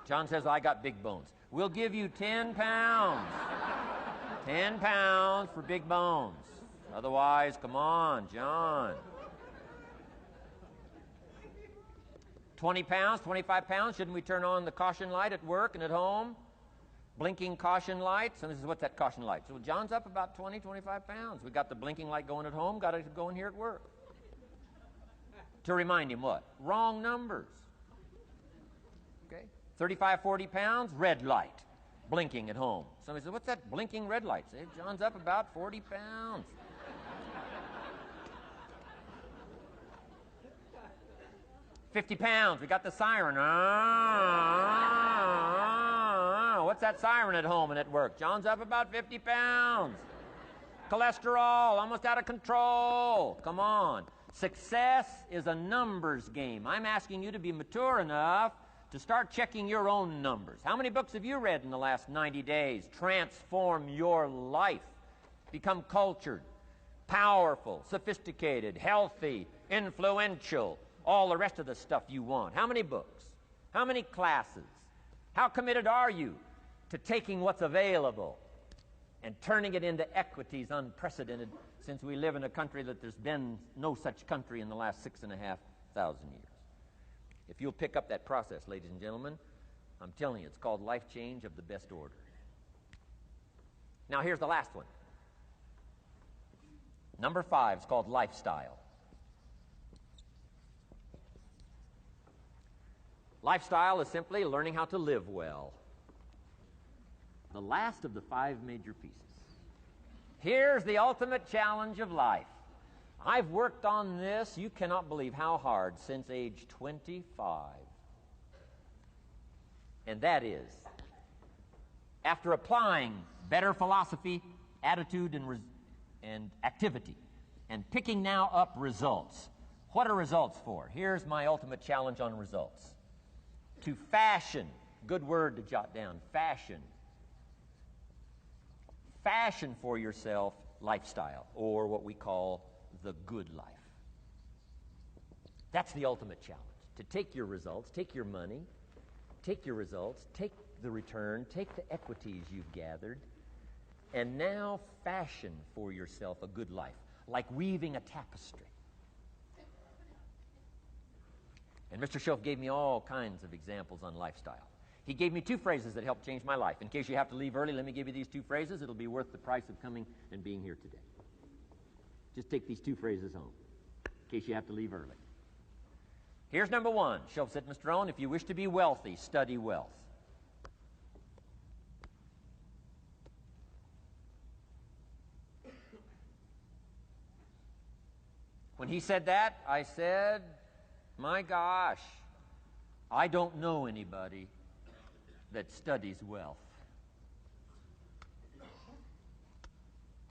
John says, I got big bones. We'll give you 10 pounds. 10 pounds for big bones. Otherwise, come on, John. 20 pounds, 25 pounds. Shouldn't we turn on the caution light at work and at home? Blinking caution light. Somebody says, what's that caution light? So John's up about 20, 25 pounds. We got the blinking light going at home, got it going here at work. To remind him what? Wrong numbers. Okay? 35, 40 pounds, red light, blinking at home. Somebody says, what's that blinking red light? Say, John's up about 40 pounds. 50 pounds, we got the siren. What's that siren at home and at work? John's up about 50 pounds. Cholesterol, almost out of control. Come on. Success is a numbers game. I'm asking you to be mature enough to start checking your own numbers. How many books have you read in the last 90 days? Transform your life. Become cultured, powerful, sophisticated, healthy, influential, all the rest of the stuff you want. How many books? How many classes? How committed are you to taking what's available and turning it into equities unprecedented, since we live in a country that there's been no such country in the last 6,500 years? If you'll pick up that process, ladies and gentlemen, I'm telling you, it's called life change of the best order. Now, here's the last one. Number 5 is called lifestyle. Lifestyle is simply learning how to live well. The last of the 5 major pieces. Here's the ultimate challenge of life. I've worked on this, you cannot believe how hard, since age 25. And that is, after applying better philosophy, attitude, and activity, and picking now up results. What are results for? Here's my ultimate challenge on results. To fashion, good word to jot down, fashion. Fashion for yourself lifestyle, or what we call the good life. That's the ultimate challenge. To take your results, take your money, take your results, take the return, take the equities you've gathered, and now fashion for yourself a good life, like weaving a tapestry. And Mr. Shelf gave me all kinds of examples on lifestyle. He gave me 2 phrases that helped change my life. In case you have to leave early, let me give you these 2 phrases. It'll be worth the price of coming and being here today. Just take these 2 phrases home, in case you have to leave early. Here's number 1. Shelf said, Mr. Owen, if you wish to be wealthy, study wealth. When he said that, I said, my gosh, I don't know anybody that studies wealth.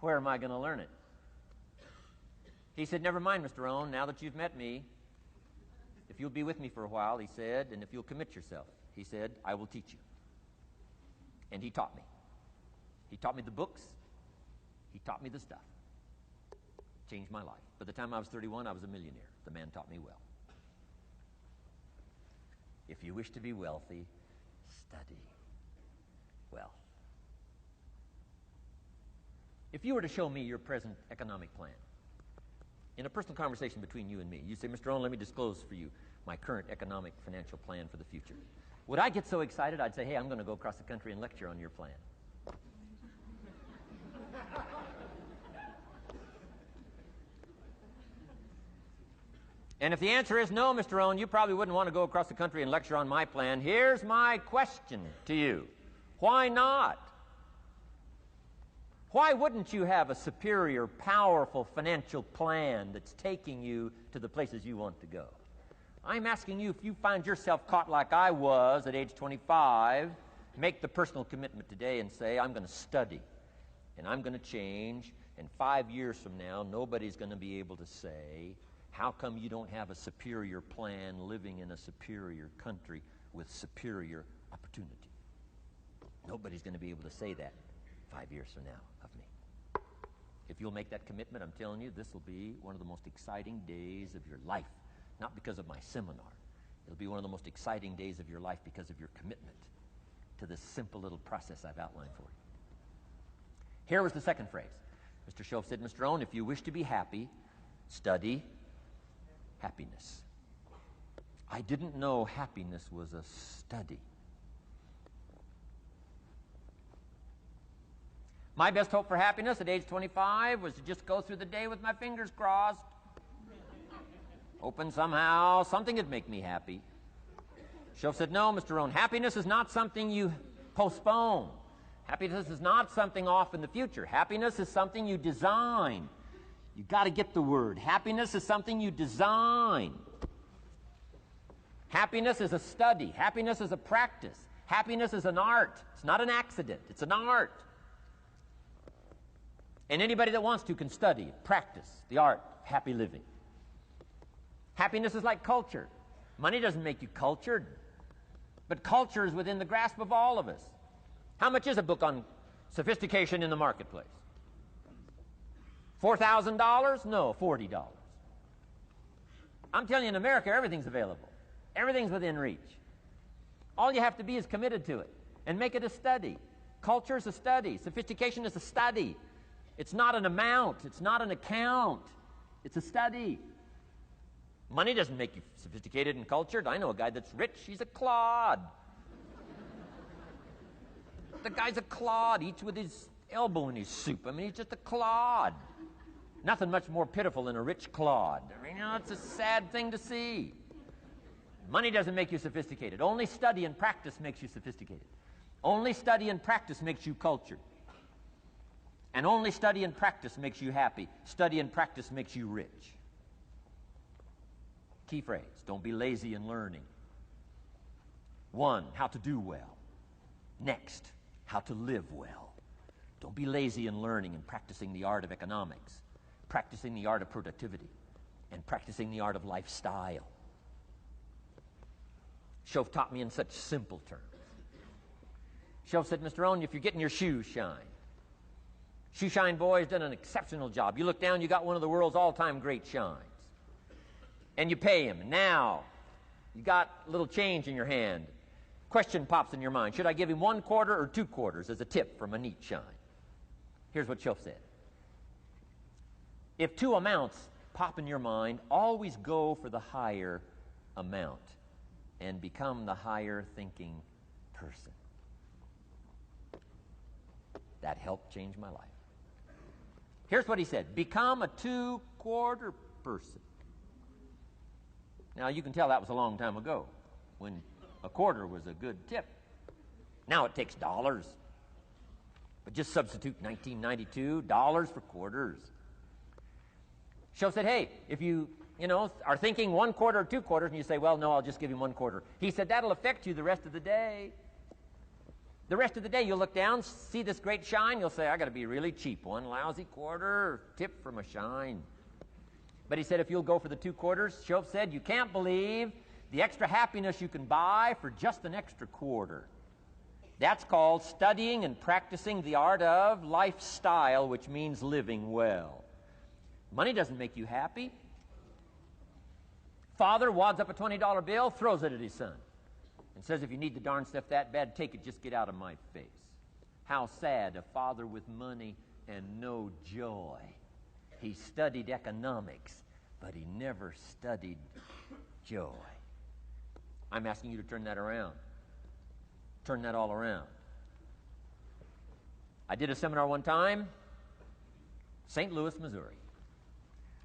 Where am I going to learn it? He said, never mind, Mr. Owen, now that you've met me, if you'll be with me for a while, he said, and if you'll commit yourself, he said, I will teach you. And he taught me. He taught me the books. He taught me the stuff. Changed my life. By the time I was 31, I was a millionaire. The man taught me well. If you wish to be wealthy, study wealth. If you were to show me your present economic plan, in a personal conversation between you and me, you say, Mr. Owen, let me disclose for you my current economic financial plan for the future. Would I get so excited I'd say, hey, I'm going to go across the country and lecture on your plan? And if the answer is no, Mr. Owen, you probably wouldn't want to go across the country and lecture on my plan. Here's my question to you. Why not? Why wouldn't you have a superior, powerful financial plan that's taking you to the places you want to go? I'm asking you, if you find yourself caught like I was at age 25, make the personal commitment today and say, I'm going to study and I'm going to change, and 5 years from now, nobody's going to be able to say, how come you don't have a superior plan living in a superior country with superior opportunity? Nobody's going to be able to say that 5 years from now of me. If you'll make that commitment, I'm telling you, this will be one of the most exciting days of your life. Not because of my seminar. It'll be one of the most exciting days of your life because of your commitment to this simple little process I've outlined for you. Here was the second phrase. Mr. Shoaff said, Mr. Owen, if you wish to be happy, study happiness. I didn't know happiness was a study. My best hope for happiness at age 25 was to just go through the day with my fingers crossed. Hoping somehow something would make me happy. Shoaff said, no, Mr. Owen, happiness is not something you postpone. Happiness is not something off in the future. Happiness is something you design. You've got to get the word. Happiness is something you design. Happiness is a study. Happiness is a practice. Happiness is an art. It's not an accident. It's an art. And anybody that wants to can study, practice the art of happy living. Happiness is like culture. Money doesn't make you cultured, but culture is within the grasp of all of us. How much is a book on sophistication in the marketplace? $4,000? No, $40. I'm telling you, in America, everything's available. Everything's within reach. All you have to be is committed to it and make it a study. Culture is a study. Sophistication is a study. It's not an amount. It's not an account. It's a study. Money doesn't make you sophisticated and cultured. I know a guy that's rich. He's a clod. The guy's a clod. Eats with his elbow in his soup. I mean, he's just a clod. Nothing much more pitiful than a rich clod. I mean, it's a sad thing to see. Money doesn't make you sophisticated. Only study and practice makes you sophisticated. Only study and practice makes you cultured. And only study and practice makes you happy. Study and practice makes you rich. Key phrase, don't be lazy in learning. 1, how to do well. Next, how to live well. Don't be lazy in learning and practicing the art of economics, practicing the art of productivity, and practicing the art of lifestyle. Shoaff taught me in such simple terms. Shoaff said, Mr. Owen, if you're getting your shoes shined, Shoe Shine Boy's done an exceptional job. You look down, you got one of the world's all-time great shines. And you pay him. Now, you got a little change in your hand. Question pops in your mind. Should I give him 1 quarter or 2 quarters as a tip from a neat shine? Here's what Shoaff said. If 2 amounts pop in your mind, always go for the higher amount and become the higher thinking person. That helped change my life. Here's what he said. Become a 2-quarter person. Now, you can tell that was a long time ago when a quarter was a good tip. Now it takes dollars. But just substitute 1992, dollars for quarters. Shoaff said, hey, if you are thinking 1 quarter or 2 quarters, and you say, well, no, I'll just give him 1 quarter. He said, that'll affect you the rest of the day. The rest of the day, you'll look down, see this great shine, you'll say, I got to be really cheap. 1 lousy quarter, tip from a shine. But he said, if you'll go for the 2 quarters, Shoaff said, you can't believe the extra happiness you can buy for just an extra quarter. That's called studying and practicing the art of lifestyle, which means living well. Money doesn't make you happy. Father wads up a $20 bill, throws it at his son, and says, if you need the darn stuff that bad, take it, just get out of my face. How sad, a father with money and no joy. He studied economics, but he never studied joy. I'm asking you to turn that around. Turn that all around. I did a seminar one time, St. Louis, Missouri.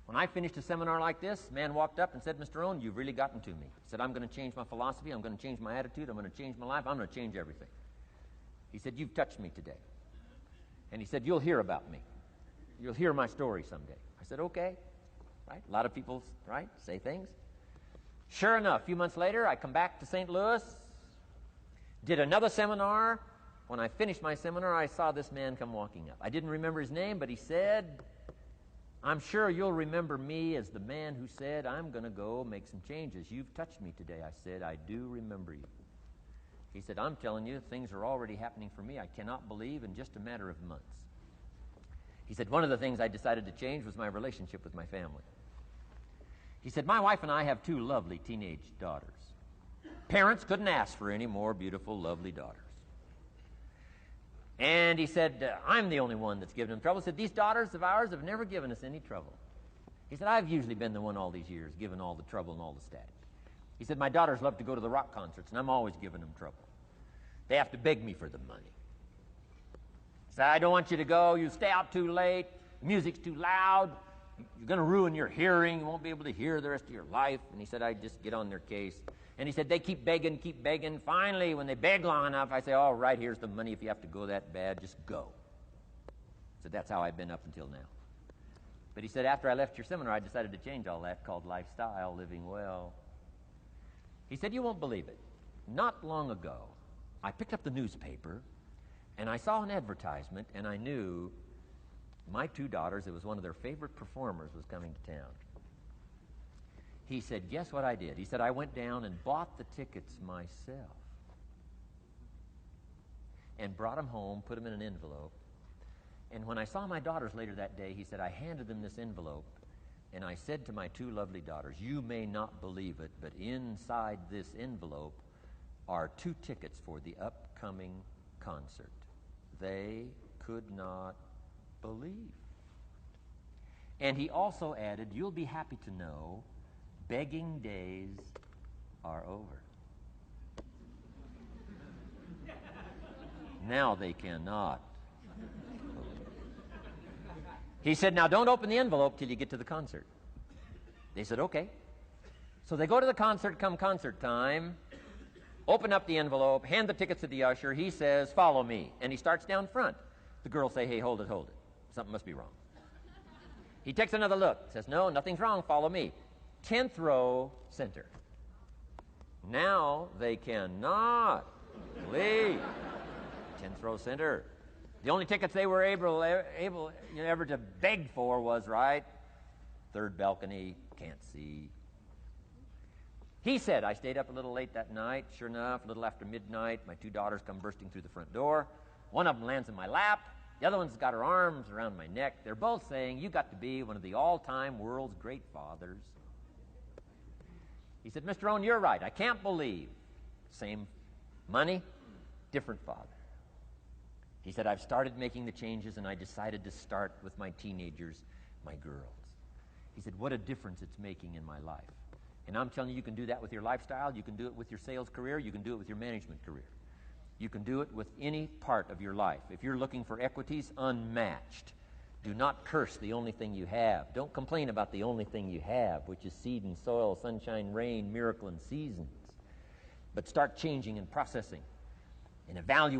When I finished a seminar like this, a man walked up and said, Mr. Owen, you've really gotten to me. He said, I'm going to change my philosophy. I'm going to change my attitude. I'm going to change my life. I'm going to change everything. He said, you've touched me today. And he said, you'll hear about me. You'll hear my story someday. I said, okay. Right? A lot of people, right, say things. Sure enough, a few months later, I come back to St. Louis, did another seminar. When I finished my seminar, I saw this man come walking up. I didn't remember his name, but he said, I'm sure you'll remember me as the man who said, I'm going to go make some changes. You've touched me today. I said, I do remember you. He said, I'm telling you, things are already happening for me. I cannot believe in just a matter of months. He said, one of the things I decided to change was my relationship with my family. He said, my wife and I have 2 lovely teenage daughters. Parents couldn't ask for any more beautiful, lovely daughters. And he said, I'm the only one that's given them trouble. He said, these daughters of ours have never given us any trouble. He said, I've usually been the one all these years, given all the trouble and all the static. He said, my daughters love to go to the rock concerts, and I'm always giving them trouble. They have to beg me for the money. He said, I don't want you to go. You stay out too late. The music's too loud. You're going to ruin your hearing. You won't be able to hear the rest of your life. And he said, I just get on their case. And he said, they keep begging. Finally, when they beg long enough, I say, all right, here's the money. If you have to go that bad, just go. So that's how I've been up until now. But he said, after I left your seminar, I decided to change all that, called lifestyle, living well. He said, you won't believe it. Not long ago, I picked up the newspaper, and I saw an advertisement, and I knew my 2 daughters, it was one of their favorite performers, was coming to town. He said, guess what I did? He said, I went down and bought the tickets myself and brought them home, put them in an envelope. And when I saw my daughters later that day, he said, I handed them this envelope, and I said to my 2 lovely daughters, you may not believe it, but inside this envelope are 2 tickets for the upcoming concert. They could not believe. And he also added, you'll be happy to know begging days are over. Now they cannot. He said, now don't open the envelope till you get to the concert. They said, okay. So they go to the concert, come concert time, open up the envelope, hand the tickets to the usher. He says, follow me. And he starts down front. The girls say, hey, hold it. Something must be wrong. He takes another look, says, no, nothing's wrong, follow me. 10th row, center. Now they cannot leave. 10th row, center. The only tickets they were able ever to beg for was, right, 3rd balcony, can't see. He said, I stayed up a little late that night. Sure enough, a little after midnight, my 2 daughters come bursting through the front door. One of them lands in my lap. The other one's got her arms around my neck. They're both saying, you got to be one of the all-time world's great fathers. He said, Mr. Owen, you're right. I can't believe. Same money, different father. He said, I've started making the changes, and I decided to start with my teenagers, my girls. He said, what a difference it's making in my life. And I'm telling you, you can do that with your lifestyle. You can do it with your sales career. You can do it with your management career. You can do it with any part of your life. If you're looking for equities, unmatched. Do not curse the only thing you have. Don't complain about the only thing you have, which is seed and soil, sunshine, rain, miracle, and seasons. But start changing and processing and evaluating.